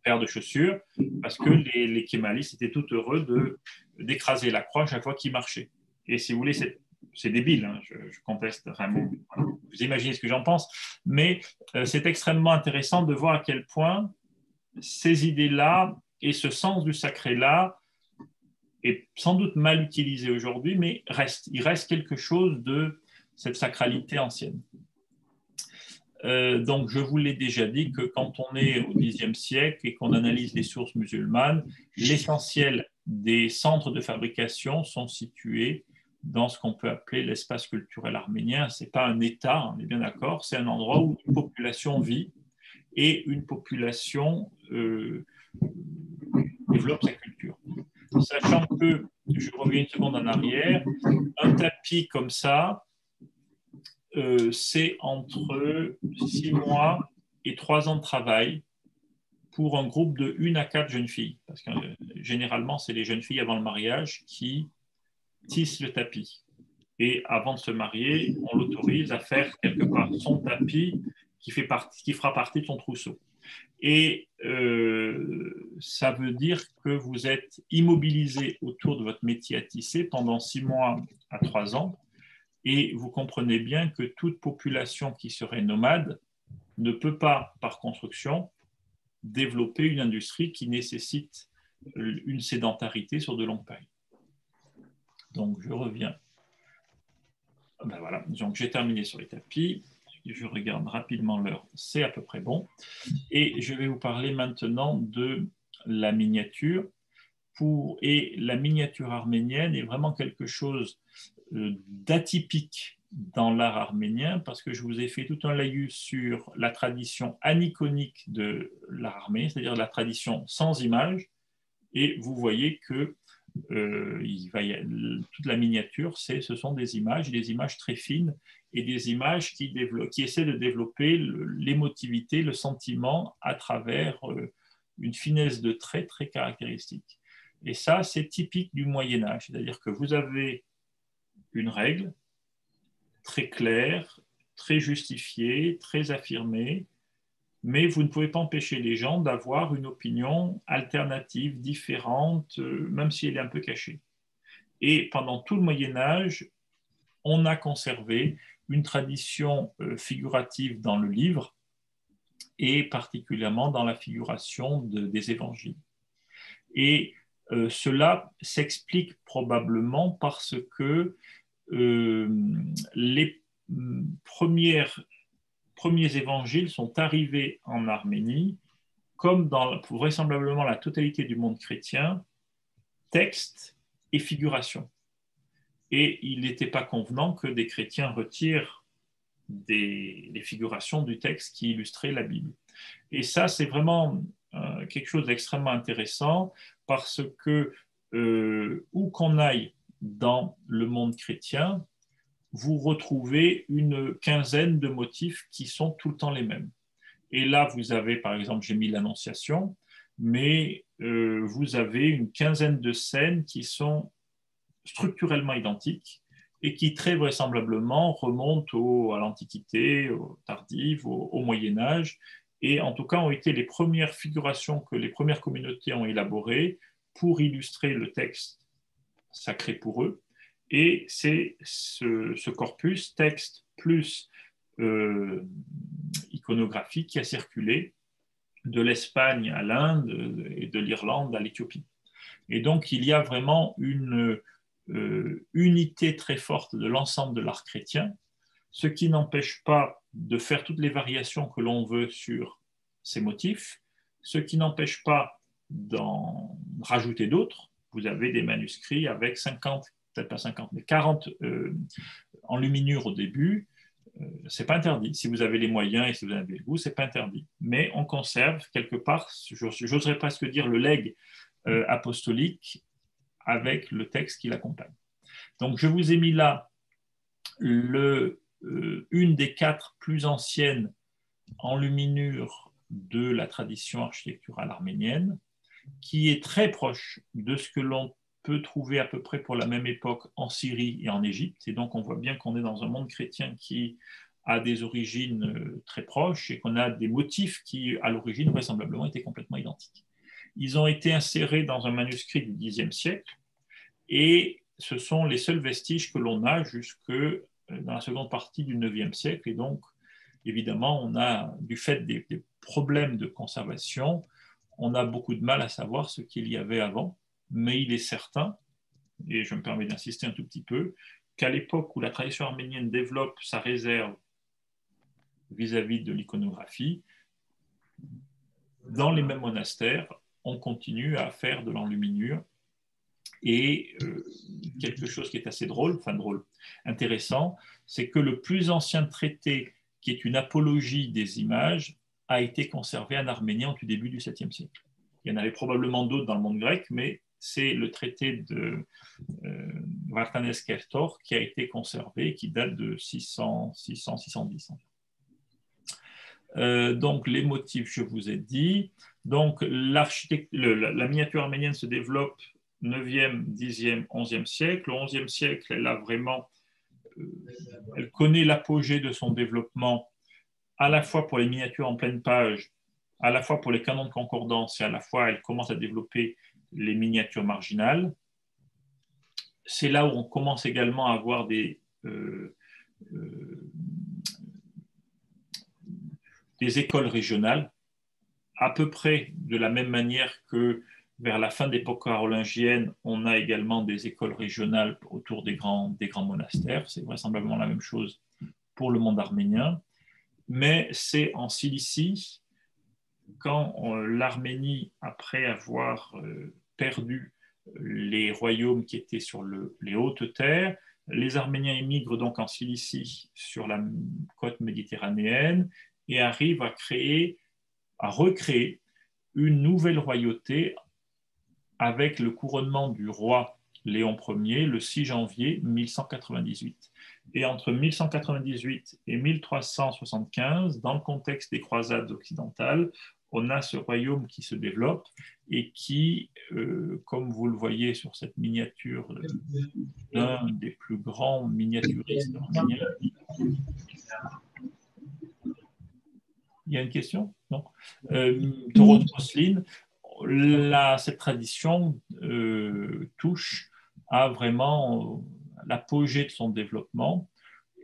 Speaker 1: paires de chaussures parce que les kémalistes étaient tout heureux d'écraser la croix chaque fois qu'ils marchaient. Et si vous voulez, c'est débile, hein, je conteste vraiment. Vous imaginez ce que j'en pense, mais c'est extrêmement intéressant de voir à quel point ces idées-là et ce sens du sacré-là est sans doute mal utilisé aujourd'hui, mais il reste quelque chose de cette sacralité ancienne. Donc, je vous l'ai déjà dit que quand on est au Xe siècle et qu'on analyse les sources musulmanes, l'essentiel des centres de fabrication sont situés dans ce qu'on peut appeler l'espace culturel arménien. Ce n'est pas un État, on est bien d'accord, c'est un endroit où une population vit et une population développe sa culture. Sachant que, je reviens une seconde en arrière, un tapis comme ça, c'est entre 6 mois et 3 ans de travail pour un groupe de 1 à 4 jeunes filles. Parce que généralement, c'est les jeunes filles avant le mariage qui tissent le tapis. Et avant de se marier, on l'autorise à faire quelque part son tapis qui fera partie de son trousseau. Et ça veut dire que vous êtes immobilisé autour de votre métier à tisser pendant 6 mois à 3 ans. Et vous comprenez bien que toute population qui serait nomade ne peut pas, par construction, développer une industrie qui nécessite une sédentarité sur de longues périodes. Donc, je reviens. Ben voilà, donc j'ai terminé sur les tapis. Je regarde rapidement l'heure, c'est à peu près bon. Et je vais vous parler maintenant de la miniature. Et la miniature arménienne est vraiment quelque chose d'atypique dans l'art arménien parce que je vous ai fait tout un laïus sur la tradition aniconique de l'art arménien, c'est-à-dire la tradition sans images. Et vous voyez que toute la miniature, ce sont des images très fines et des images qui essaient de développer l'émotivité, le sentiment à travers une finesse de traits très caractéristique. Et ça, c'est typique du Moyen-Âge, c'est-à-dire que vous avez une règle très claire, très justifiée, très affirmée, mais vous ne pouvez pas empêcher les gens d'avoir une opinion alternative, différente, même si elle est un peu cachée. Et pendant tout le Moyen-Âge, on a conservé une tradition figurative dans le livre, et particulièrement dans la figuration des évangiles. Et cela s'explique probablement parce que les premiers évangiles sont arrivés en Arménie, comme dans vraisemblablement la totalité du monde chrétien, texte et figuration. Et il n'était pas convenant que des chrétiens retirent les figurations du texte qui illustraient la Bible. Et ça, c'est vraiment quelque chose d'extrêmement intéressant parce que où qu'on aille dans le monde chrétien, vous retrouvez une quinzaine de motifs qui sont tout le temps les mêmes. Et là, vous avez, par exemple, j'ai mis l'Annonciation, mais vous avez une quinzaine de scènes qui sont structurellement identiques et qui très vraisemblablement remontent à l'Antiquité, tardive, au Moyen-Âge, et en tout cas ont été les premières figurations que les premières communautés ont élaborées pour illustrer le texte sacré pour eux. Et c'est ce corpus, texte plus iconographie, qui a circulé de l'Espagne à l'Inde et de l'Irlande à l'Éthiopie. Et donc, il y a vraiment une unité très forte de l'ensemble de l'art chrétien, ce qui n'empêche pas de faire toutes les variations que l'on veut sur ces motifs, ce qui n'empêche pas d'en rajouter d'autres. Vous avez des manuscrits avec 50, peut-être pas 50, mais 40 enluminures au début. C'est pas interdit. Si vous avez les moyens et si vous avez le goût, c'est pas interdit. Mais on conserve quelque part, j'oserais presque dire, le legs apostolique avec le texte qui l'accompagne. Donc, je vous ai mis là une des 4 plus anciennes enluminures de la tradition architecturale arménienne, qui est très proche de ce que l'on peut trouver à peu près pour la même époque en Syrie et en Égypte. Et donc, on voit bien qu'on est dans un monde chrétien qui a des origines très proches et qu'on a des motifs qui, à l'origine, vraisemblablement, étaient complètement identiques. Ils ont été insérés dans un manuscrit du Xe siècle et ce sont les seuls vestiges que l'on a jusque dans la seconde partie du IXe siècle. Et donc, évidemment, on a, du fait des problèmes de conservation, on a beaucoup de mal à savoir ce qu'il y avait avant, mais il est certain, et je me permets d'insister un tout petit peu, qu'à l'époque où la tradition arménienne développe sa réserve vis-à-vis de l'iconographie, dans les mêmes monastères, on continue à faire de l'enluminure. Et quelque chose qui est assez intéressant, c'est que le plus ancien traité, qui est une apologie des images, a été conservé en arménien au début du 7e siècle. Il y en avait probablement d'autres dans le monde grec, mais c'est le traité de Vartanes Kertor qui a été conservé, qui date de 610. Donc, les motifs, je vous ai dit. Donc, la miniature arménienne se développe 9e, 10e, 11e siècle. Au 11e siècle, elle connaît l'apogée de son développement à la fois pour les miniatures en pleine page, à la fois pour les canons de concordance et à la fois elle commence à développer les miniatures marginales. C'est là où on commence également à avoir des écoles régionales, à peu près de la même manière que vers la fin de l'époque carolingienne, on a également des écoles régionales autour des grands monastères. C'est vraisemblablement la même chose pour le monde arménien. Mais c'est en Cilicie, quand l'Arménie, après avoir perdu les royaumes qui étaient sur les hautes terres, les Arméniens émigrent donc en Cilicie sur la côte méditerranéenne et arrivent à recréer une nouvelle royauté avec le couronnement du roi Léon Ier le 6 janvier 1198. Et entre 1198 et 1375, dans le contexte des croisades occidentales, on a ce royaume qui se développe et qui, comme vous le voyez sur cette miniature d'un des plus grands miniaturistes arméniens. Il y a une question? Non. Toros Moslin, cette tradition touche à vraiment l'apogée de son développement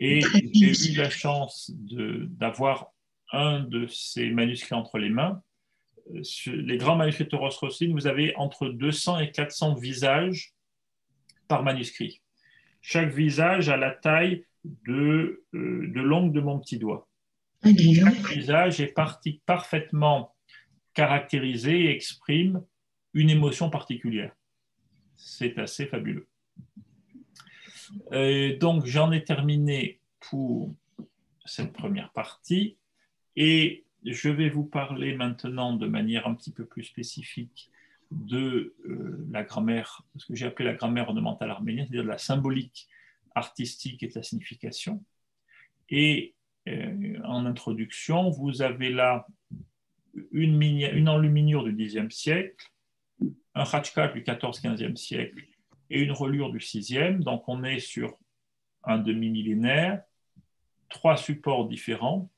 Speaker 1: et j'ai eu la chance d'avoir un de ces manuscrits entre les mains. Les grands manuscrits de Toros Moslin, vous avez entre 200 et 400 visages par manuscrit. Chaque visage a la taille de l'ongle de mon petit doigt. Chaque visage est parfaitement caractérisé et exprime une émotion particulière. C'est assez fabuleux. Donc, j'en ai terminé pour cette première partie et je vais vous parler maintenant de manière un petit peu plus spécifique de la grammaire, ce que j'ai appelé la grammaire ornementale arménienne, c'est-à-dire de la symbolique artistique et de la signification. Et en introduction, vous avez là une enluminure du Xe siècle, un khachkar du XIV-XVe siècle et une reliure du VIe. Donc, on est sur un demi-millénaire, 3 supports différents.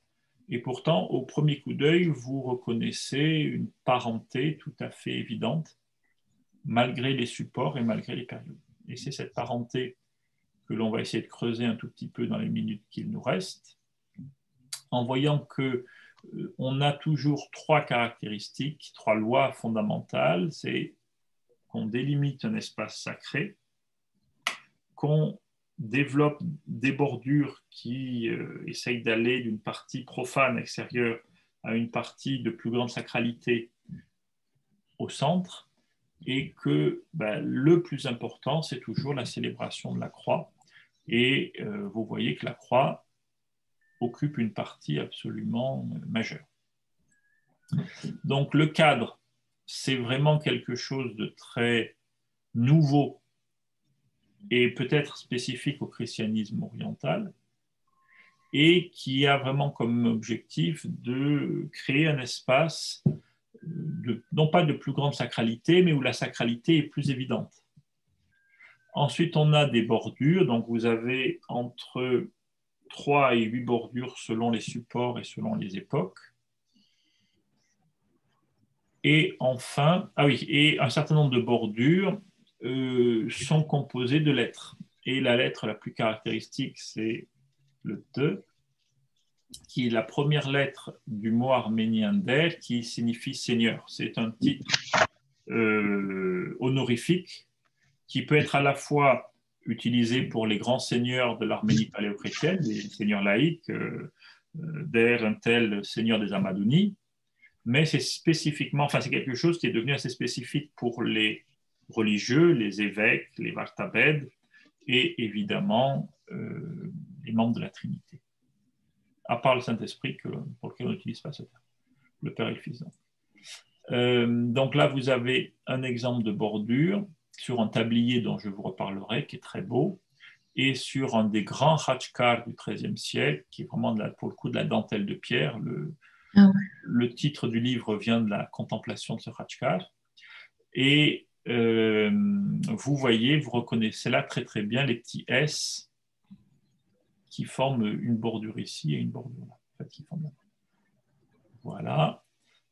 Speaker 1: Et pourtant, au premier coup d'œil, vous reconnaissez une parenté tout à fait évidente, malgré les supports et malgré les périodes. Et c'est cette parenté que l'on va essayer de creuser un tout petit peu dans les minutes qu'il nous reste, en voyant que on a toujours trois caractéristiques, trois lois fondamentales. C'est qu'on délimite un espace sacré, qu'on développe des bordures qui essayent d'aller d'une partie profane extérieure à une partie de plus grande sacralité au centre, et que le plus important, c'est toujours la célébration de la croix. Et vous voyez que la croix occupe une partie absolument majeure. Donc le cadre, c'est vraiment quelque chose de très nouveau et peut-être spécifique au christianisme oriental, et qui a vraiment comme objectif de créer un espace, non pas de plus grande sacralité, mais où la sacralité est plus évidente. Ensuite, on a des bordures, donc vous avez entre 3 et 8 bordures selon les supports et selon les époques. Et enfin, et un certain nombre de bordures sont composées de lettres. Et la lettre la plus caractéristique, c'est le T, qui est la première lettre du mot arménien Der, qui signifie Seigneur. C'est un titre honorifique qui peut être à la fois utilisé pour les grands seigneurs de l'Arménie paléochrétienne, les seigneurs laïcs, Der, un tel seigneur des Amadounis, mais c'est spécifiquement, c'est quelque chose qui est devenu assez spécifique pour les religieux, les évêques, les vartabèdes et évidemment les membres de la Trinité. À part le Saint-Esprit pour lequel on n'utilise pas ce terme, le Père et le Fils. Donc là, vous avez un exemple de bordure sur un tablier dont je vous reparlerai, qui est très beau, et sur un des grands khachkars du XIIIe siècle, qui est vraiment pour le coup de la dentelle de pierre. Le titre du livre vient de la contemplation de ce khachkar. Et vous voyez, vous reconnaissez là très très bien les petits S qui forment une bordure ici et une bordure là. En fait, qui forment... Voilà.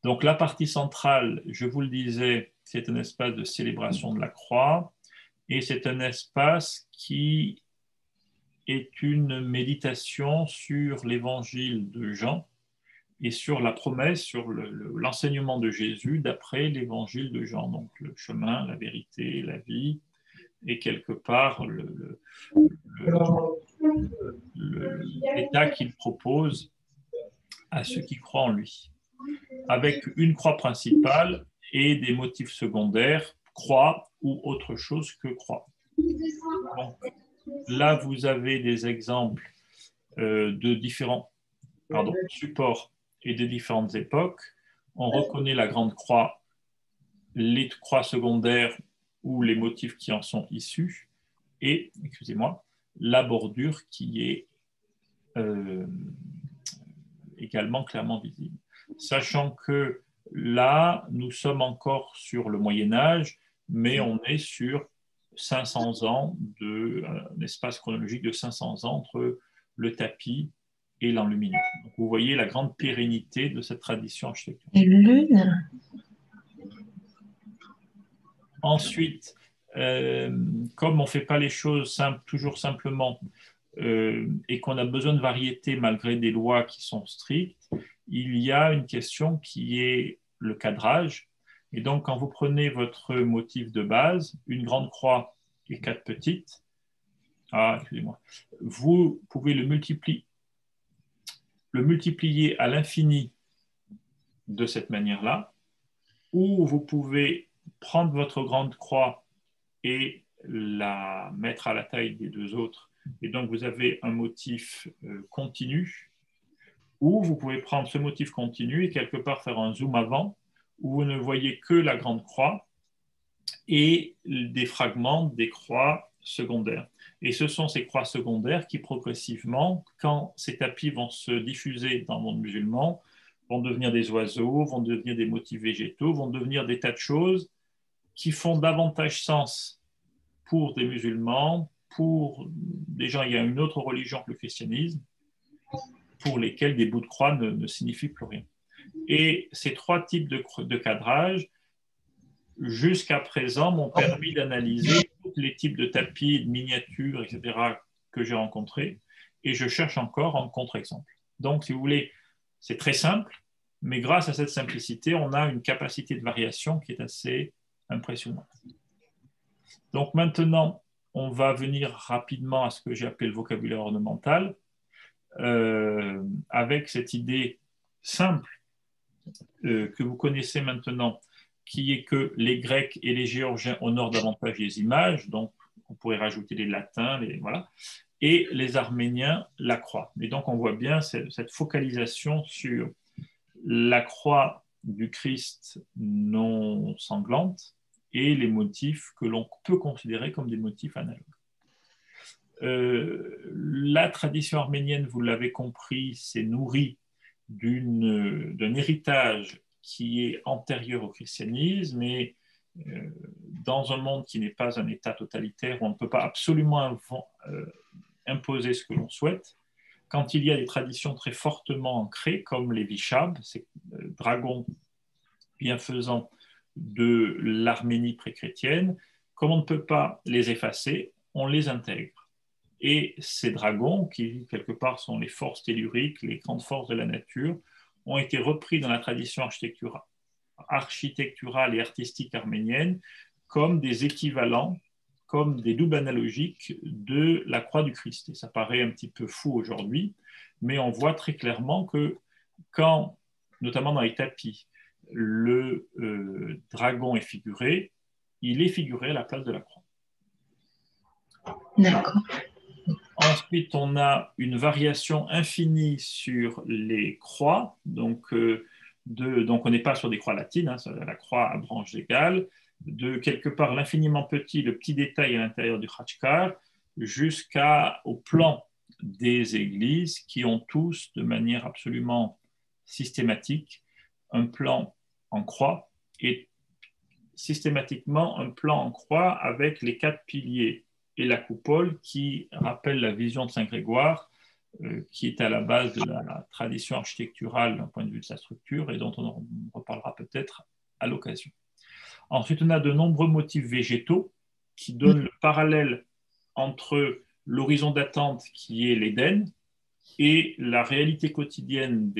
Speaker 1: Donc la partie centrale, je vous le disais, c'est un espace de célébration de la croix, et c'est un espace qui est une méditation sur l'évangile de Jean et sur la promesse, sur l'enseignement de Jésus d'après l'évangile de Jean, donc le chemin, la vérité, la vie, et quelque part l'état qu'il propose à ceux qui croient en lui, avec une croix principale et des motifs secondaires, croix ou autre chose que croix. Donc, là, vous avez des exemples de différents supports et de différentes époques. On reconnaît la grande croix, les croix secondaires ou les motifs qui en sont issus, et, excusez-moi, la bordure qui est également clairement visible. Sachant que là, nous sommes encore sur le Moyen-Âge, mais on est sur 500 ans, un espace chronologique de 500 ans entre le tapis et l'enluminure. Donc, vous voyez la grande pérennité de cette tradition architecturale.
Speaker 2: Et lune.
Speaker 1: Ensuite, comme on ne fait pas les choses toujours simplement et qu'on a besoin de variété malgré des lois qui sont strictes, il y a une question qui est le cadrage. Et donc, quand vous prenez votre motif de base, une grande croix et 4 petites, vous pouvez le multiplier à l'infini de cette manière-là, ou vous pouvez prendre votre grande croix et la mettre à la taille des deux autres, et donc vous avez un motif continu, ou vous pouvez prendre ce motif continu et quelque part faire un zoom avant, où vous ne voyez que la grande croix et des fragments des croix secondaires. Et ce sont ces croix secondaires qui progressivement, quand ces tapis vont se diffuser dans le monde musulman, vont devenir des oiseaux, vont devenir des motifs végétaux, vont devenir des tas de choses qui font davantage sens pour des musulmans, pour des gens ayant une autre religion que le christianisme, pour lesquels des bouts de croix ne signifient plus rien. Et ces 3 types de cadrage, jusqu'à présent, m'ont permis d'analyser tous les types de tapis, de miniatures, etc., que j'ai rencontrés, et je cherche encore un contre-exemple. Donc, si vous voulez, C'est très simple, mais grâce à cette simplicité, on a une capacité de variation qui est assez impressionnante. Donc maintenant, on va venir rapidement à ce que j'ai appelé le vocabulaire ornemental, avec cette idée simple que vous connaissez maintenant, qui est que les Grecs et les Géorgiens honorent davantage les images, donc on pourrait rajouter les Latins, voilà, et les Arméniens la croix. Et donc on voit bien cette focalisation sur la croix du Christ non sanglante et les motifs que l'on peut considérer comme des motifs analogues. La tradition arménienne, vous l'avez compris, s'est nourrie d'un héritage qui est antérieur au christianisme et dans un monde qui n'est pas un État totalitaire où on ne peut pas absolument imposer ce que l'on souhaite, quand il y a des traditions très fortement ancrées comme les Vishab, ces dragons bienfaisants de l'Arménie pré-chrétienne, comme on ne peut pas les effacer, on les intègre. Et ces dragons, qui quelque part sont les forces telluriques, les grandes forces de la nature, ont été repris dans la tradition architecturale et artistique arménienne comme des équivalents, comme des doubles analogiques de la croix du Christ. Et ça paraît un petit peu fou aujourd'hui, mais on voit très clairement que quand, notamment dans les tapis, le dragon est figuré, il est figuré à la place de la croix.
Speaker 2: D'accord.
Speaker 1: Ensuite, on a une variation infinie sur les croix. Donc on n'est pas sur des croix latines, hein, la croix à branches égales. De quelque part l'infiniment petit, le petit détail à l'intérieur du Khachkar, jusqu'au plan des églises qui ont tous, de manière absolument systématique, un plan en croix et systématiquement un plan en croix avec les 4 piliers et la coupole qui rappelle la vision de Saint Grégoire, qui est à la base de la tradition architecturale d'un point de vue de sa structure et dont on reparlera peut-être à l'occasion. Ensuite, on a de nombreux motifs végétaux qui donnent le parallèle entre l'horizon d'attente qui est l'Éden et la réalité quotidienne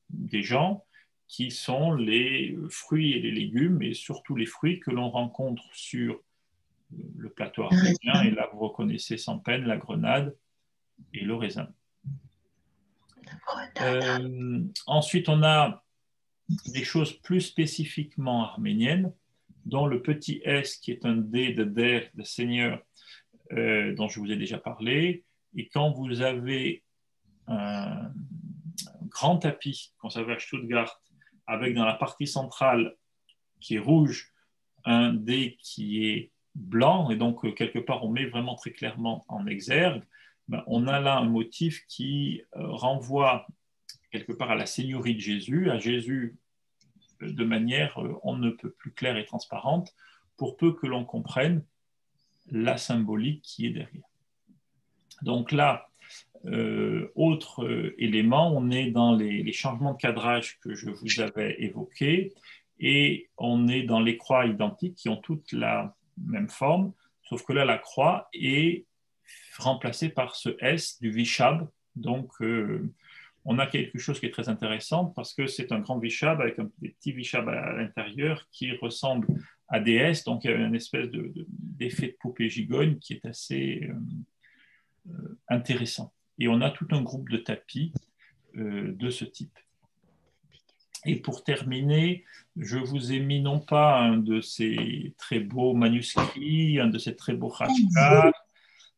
Speaker 1: des gens qui sont les fruits et les légumes et surtout les fruits que l'on rencontre sur le plateau arménien, et là vous reconnaissez sans peine la grenade et le raisin. Ensuite, on a des choses plus spécifiquement arméniennes, dont le petit S qui est un dé de Der, de Seigneur, dont je vous ai déjà parlé. Et quand vous avez un grand tapis conservé à Stuttgart, avec dans la partie centrale qui est rouge, un dé qui est blanc, et donc quelque part on met vraiment très clairement en exergue, on a là un motif qui renvoie quelque part à la seigneurie de Jésus, à Jésus de manière on ne peut plus claire et transparente, pour peu que l'on comprenne la symbolique qui est derrière. Donc là, autre élément, on est dans les changements de cadrage que je vous avais évoqués, et on est dans les croix identiques qui ont toutes la même forme, sauf que là, la croix est remplacée par ce S du Vishab. Donc, on a quelque chose qui est très intéressant parce que c'est un grand Vishab avec des petits Vishab à l'intérieur qui ressemblent à des S. Donc, il y a une espèce d'effet de poupée gigogne qui est assez intéressant. Et on a tout un groupe de tapis de ce type. Et pour terminer, je vous ai mis non pas un de ces très beaux manuscrits, un de ces très beaux khachkars,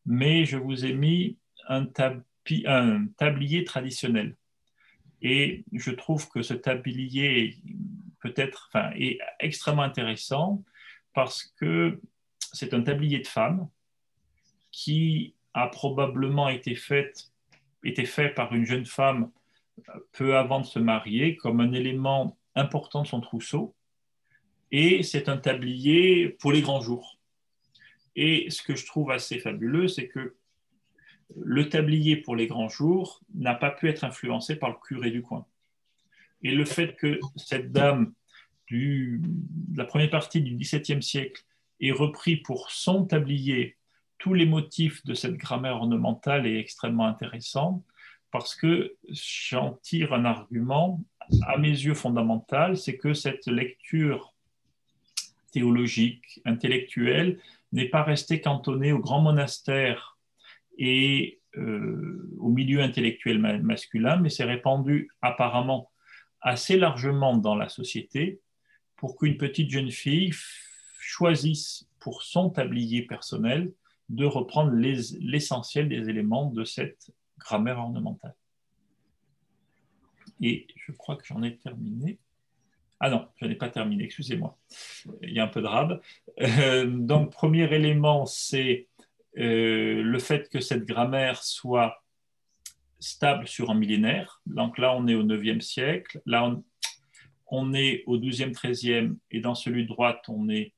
Speaker 1: mais je vous ai mis un tablier traditionnel. Et je trouve que ce tablier est extrêmement intéressant parce que c'est un tablier de femme qui a probablement été fait par une jeune femme peu avant de se marier, comme un élément important de son trousseau. Et c'est un tablier pour les grands jours. Et ce que je trouve assez fabuleux, c'est que le tablier pour les grands jours n'a pas pu être influencé par le curé du coin. Et le fait que cette dame de la première partie du XVIIe siècle ait repris pour son tablier tous les motifs de cette grammaire ornementale est extrêmement intéressant, parce que j'en tire un argument, à mes yeux fondamental, c'est que cette lecture théologique, intellectuelle, n'est pas restée cantonnée au grand monastère et au milieu intellectuel masculin, mais s'est répandue apparemment assez largement dans la société pour qu'une petite jeune fille choisisse pour son tablier personnel de reprendre l'essentiel des éléments de cette grammaire ornementale. Et je crois que j'en ai terminé. Ah non, je n'ai pas terminé, excusez-moi. Il y a un peu de rab. Donc, premier élément, c'est le fait que cette grammaire soit stable sur un millénaire. Donc là, on est au 9e siècle. Là, on est au 12e, 13e. Et dans celui de droite, on est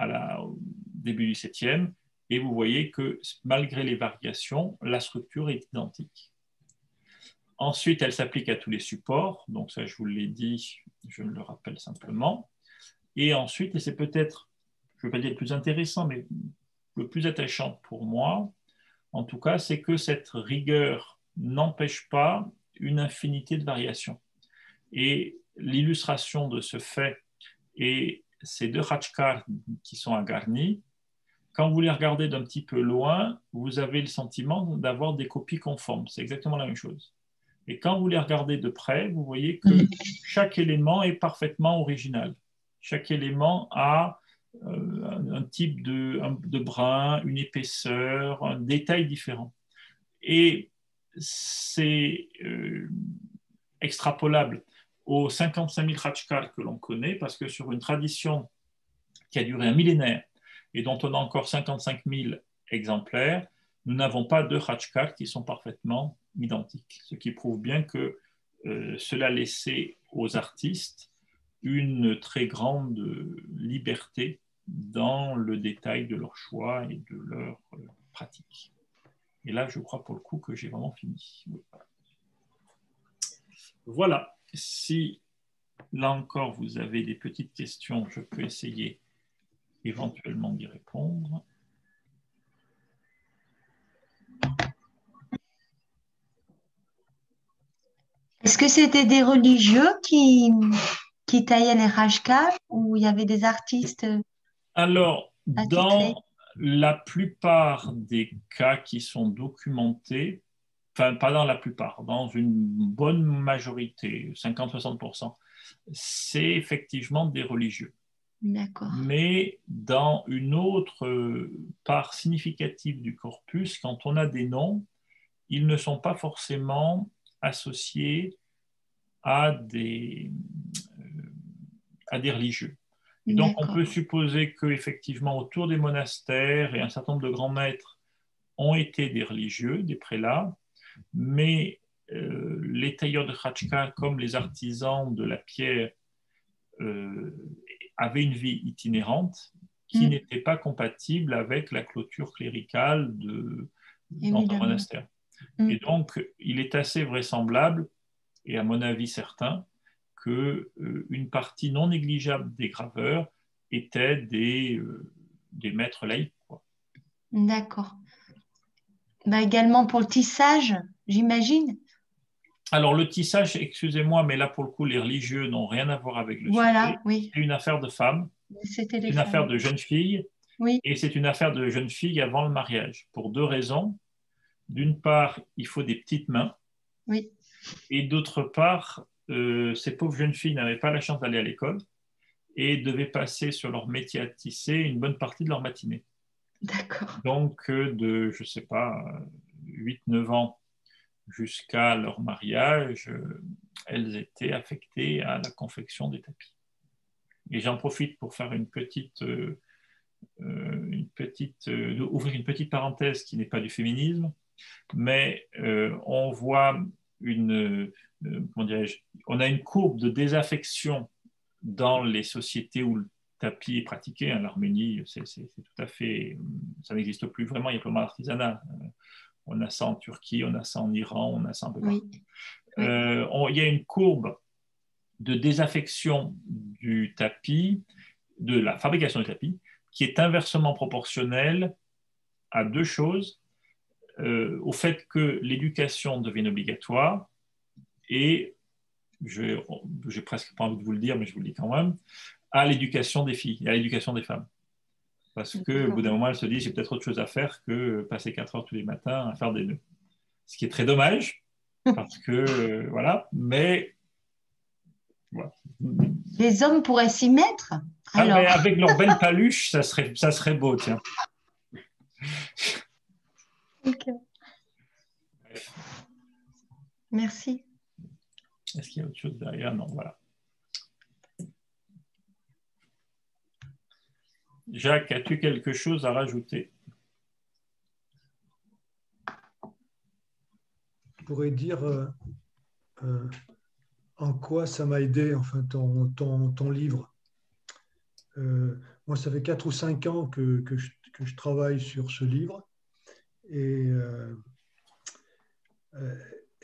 Speaker 1: au début du 7e. Et vous voyez que malgré les variations, la structure est identique. Ensuite, elle s'applique à tous les supports. Donc ça, je vous l'ai dit, je le rappelle simplement. Et ensuite, et c'est peut-être, je ne veux pas dire le plus intéressant, mais le plus attachant pour moi, en tout cas, c'est que cette rigueur n'empêche pas une infinité de variations. Et l'illustration de ce fait est ces deux Khachkars qui sont à Garni. Quand vous les regardez d'un petit peu loin, vous avez le sentiment d'avoir des copies conformes. C'est exactement la même chose. Et quand vous les regardez de près, vous voyez que chaque élément est parfaitement original. Chaque élément a un type de brin, une épaisseur, un détail différent. Et c'est extrapolable aux 55 000 Khachkars que l'on connaît, parce que sur une tradition qui a duré un millénaire et dont on a encore 55 000 exemplaires, nous n'avons pas de Khachkars qui sont parfaitement identiques, ce qui prouve bien que cela laissait aux artistes une très grande liberté dans le détail de leur choix et de leur pratique. Et là, je crois pour le coup que j'ai vraiment fini. Voilà. Si là encore vous avez des petites questions, je peux essayer éventuellement d'y répondre.
Speaker 2: Est-ce que c'était des religieux qui taillaient les Khachkars ou il y avait des artistes
Speaker 1: Alors,
Speaker 2: attitrés?
Speaker 1: dans la plupart des cas qui sont documentés, enfin pas dans la plupart, dans une bonne majorité, 50-60%, c'est effectivement des religieux.
Speaker 2: D'accord.
Speaker 1: Mais dans une autre part significative du corpus, quand on a des noms, ils ne sont pas forcément associés à des religieux. Et donc, on peut supposer qu'effectivement, autour des monastères et un certain nombre de grands maîtres ont été des religieux, des prélats, mais les tailleurs de Khachkars, comme les artisans de la pierre, avaient une vie itinérante qui n'était pas compatible avec la clôture cléricale dans un monastère. Et donc, il est assez vraisemblable, et à mon avis certain, qu'une partie non négligeable des graveurs étaient des maîtres laïcs.
Speaker 2: D'accord. Bah, également pour le tissage, j'imagine.
Speaker 1: Alors, le tissage, excusez-moi, mais là, pour le coup, les religieux n'ont rien à voir avec le sujet.
Speaker 2: Oui.
Speaker 1: C'est une affaire de femmes, c'est une affaire de jeunes filles, et c'est une affaire de jeunes filles avant le mariage, pour deux raisons. D'une part, il faut des petites mains, et d'autre part, ces pauvres jeunes filles n'avaient pas la chance d'aller à l'école et devaient passer sur leur métier à tisser une bonne partie de leur matinée.
Speaker 2: D'accord.
Speaker 1: Donc, de, je ne sais pas, 8-9 ans jusqu'à leur mariage, elles étaient affectées à la confection des tapis. Et j'en profite pour faire ouvrir une petite parenthèse qui n'est pas du féminisme, mais on voit on a une courbe de désaffection dans les sociétés où le tapis est pratiqué. L'Arménie, c'est tout à fait, ça n'existe plus vraiment, il y a vraiment l'artisanat. On a ça en Turquie, on a ça en Iran, on a ça un peu partout. Il y a une courbe de désaffection du tapis, de la fabrication du tapis, qui est inversement proportionnelle à deux choses. au fait que l'éducation devienne obligatoire et, j'ai presque pas envie de vous le dire, mais je vous le dis quand même, à l'éducation des filles et à l'éducation des femmes. Parce qu'au bout d'un moment, elles se disent, j'ai peut-être autre chose à faire que passer 4 heures tous les matins à faire des nœuds. Ce qui est très dommage, parce que, voilà, mais... Voilà.
Speaker 2: Les hommes pourraient s'y mettre, alors.
Speaker 1: Mais avec leur belle paluche, ça serait beau, tiens.
Speaker 2: Ok. Merci.
Speaker 1: Est-ce qu'il y a autre chose derrière? Non, voilà. Jacques, as-tu quelque chose à rajouter?
Speaker 3: Je pourrais dire en quoi ça m'a aidé, enfin, ton livre. Moi, ça fait 4 ou 5 ans que je travaille sur ce livre. Et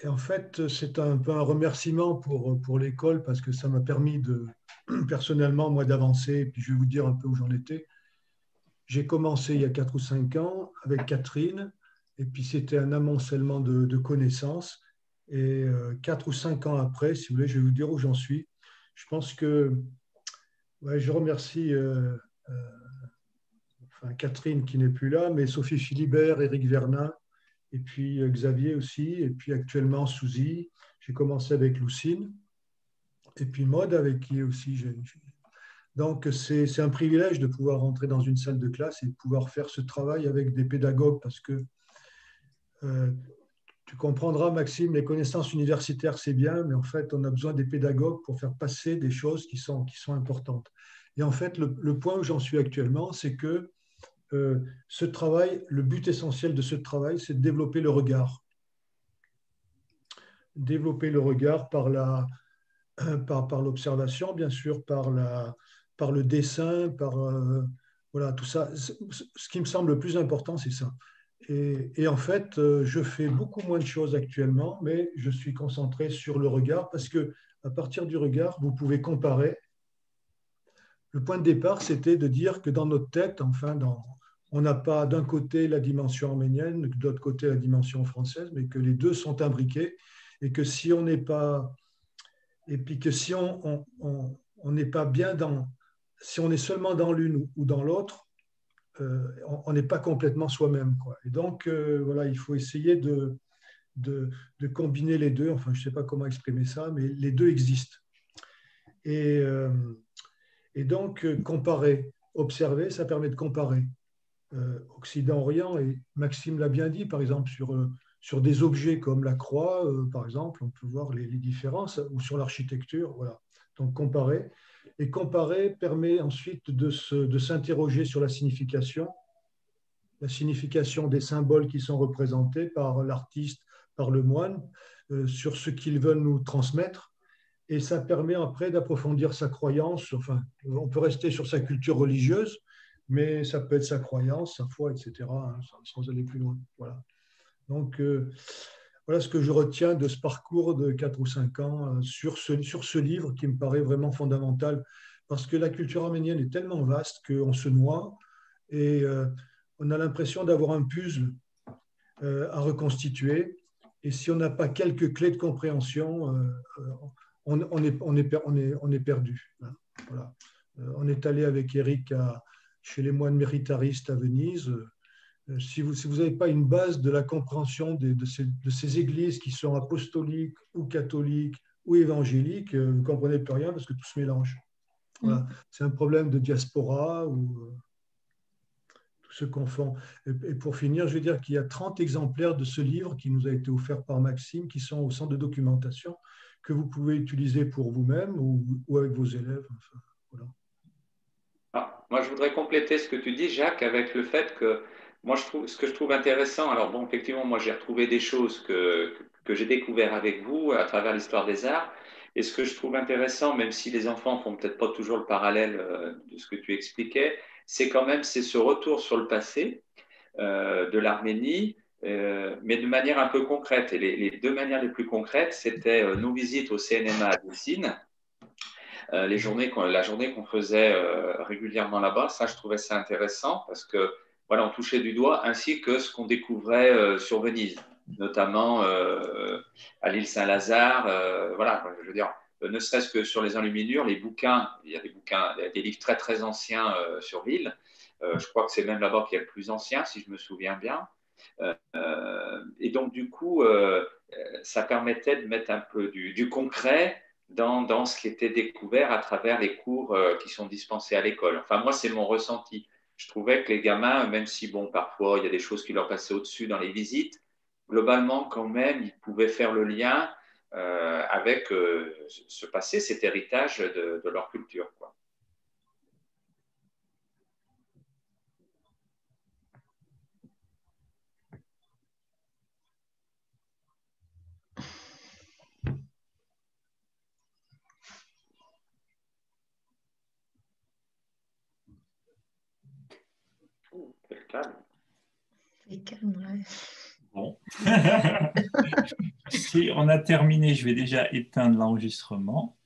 Speaker 3: en fait, c'est un peu un remerciement pour l'école parce que ça m'a permis personnellement, moi, d'avancer. Et puis, je vais vous dire un peu où j'en étais. J'ai commencé il y a 4 ou 5 ans avec Catherine. Et puis, c'était un amoncellement de connaissances. Et 4 ou 5 ans après, si vous voulez, je vais vous dire où j'en suis. Je pense que je remercie Catherine qui n'est plus là, mais Sophie Philibert, Éric Vernin, et puis Xavier aussi, et puis actuellement Suzy. J'ai commencé avec Lucine, et puis Maud avec qui aussi Donc c'est un privilège de pouvoir rentrer dans une salle de classe et de pouvoir faire ce travail avec des pédagogues parce que tu comprendras, Maxime, les connaissances universitaires, c'est bien, mais en fait, on a besoin des pédagogues pour faire passer des choses qui sont importantes. Et en fait, le point où j'en suis actuellement, c'est que ce travail, le but essentiel de ce travail, c'est de développer le regard. Développer le regard par l'observation, bien sûr, par le dessin, voilà, tout ça. Ce qui me semble le plus important, c'est ça. Et en fait, je fais beaucoup moins de choses actuellement, mais je suis concentré sur le regard parce que à partir du regard, vous pouvez comparer. Le point de départ, c'était de dire que dans notre tête, enfin, on n'a pas d'un côté la dimension arménienne, de l'autre côté la dimension française, mais que les deux sont imbriqués et que si on n'est pas, et puis que si on n'est pas bien si on est seulement dans l'une ou dans l'autre, on n'est pas complètement soi-même, quoi. Et donc, voilà, il faut essayer de combiner les deux. Enfin, je ne sais pas comment exprimer ça, mais les deux existent. Et donc, comparer, observer, ça permet de comparer. Occident-Orient, et Maxime l'a bien dit, par exemple, sur des objets comme la croix, par exemple, on peut voir les différences, ou sur l'architecture, voilà. Donc, comparer. Et comparer permet ensuite de s'interroger sur la signification des symboles qui sont représentés par l'artiste, par le moine, sur ce qu'ils veulent nous transmettre. Et ça permet après d'approfondir sa croyance. Enfin, on peut rester sur sa culture religieuse, mais ça peut être sa croyance, sa foi, etc., hein, sans aller plus loin. Voilà. Donc, voilà ce que je retiens de ce parcours de 4 ou 5 ans sur ce livre qui me paraît vraiment fondamental parce que la culture arménienne est tellement vaste qu'on se noie et on a l'impression d'avoir un puzzle à reconstituer. Et si on n'a pas quelques clés de compréhension, on est perdu. Hein. Voilà. On est allé avec Eric chez les moines méritaristes à Venise. Si vous n'avez pas une base de la compréhension de ces églises qui sont apostoliques ou catholiques ou évangéliques, vous ne comprenez plus rien parce que tout se mélange. Voilà. C'est un problème de diaspora où tout se confond. Et pour finir, je vais dire qu'il y a 30 exemplaires de ce livre qui nous a été offert par Maxime, qui sont au centre de documentation, que vous pouvez utiliser pour vous-même ou avec vos élèves. Enfin, voilà.
Speaker 5: Moi, je voudrais compléter ce que tu dis, Jacques, avec le fait que moi, ce que je trouve intéressant, alors bon, effectivement, moi, j'ai retrouvé des choses que j'ai découvert avec vous à travers l'histoire des arts. Et ce que je trouve intéressant, même si les enfants font peut-être pas toujours le parallèle de ce que tu expliquais, c'est quand même ce retour sur le passé de l'Arménie, mais de manière un peu concrète. Et les deux manières les plus concrètes, c'était nos visites au CNMA à Dessine, la journée qu'on faisait régulièrement là-bas. Ça, je trouvais ça intéressant parce que voilà, on touchait du doigt, ainsi que ce qu'on découvrait sur Venise, notamment à l'île Saint-Lazare. Voilà, je veux dire, ne serait-ce que sur les enluminures, les bouquins, il y a des livres très très anciens sur l'île. Je crois que c'est même là-bas qu'il y a le plus ancien, si je me souviens bien. Et donc, du coup, ça permettait de mettre un peu du concret dans ce qui était découvert à travers les cours qui sont dispensés à l'école. Enfin, moi, c'est mon ressenti. Je trouvais que les gamins, même si, bon, parfois, il y a des choses qui leur passaient au-dessus dans les visites, globalement, quand même, ils pouvaient faire le lien avec ce passé, cet héritage de leur culture, quoi. Quel calme.
Speaker 2: C'est calme, ouais.
Speaker 1: Bon. Si on a terminé, je vais déjà éteindre l'enregistrement.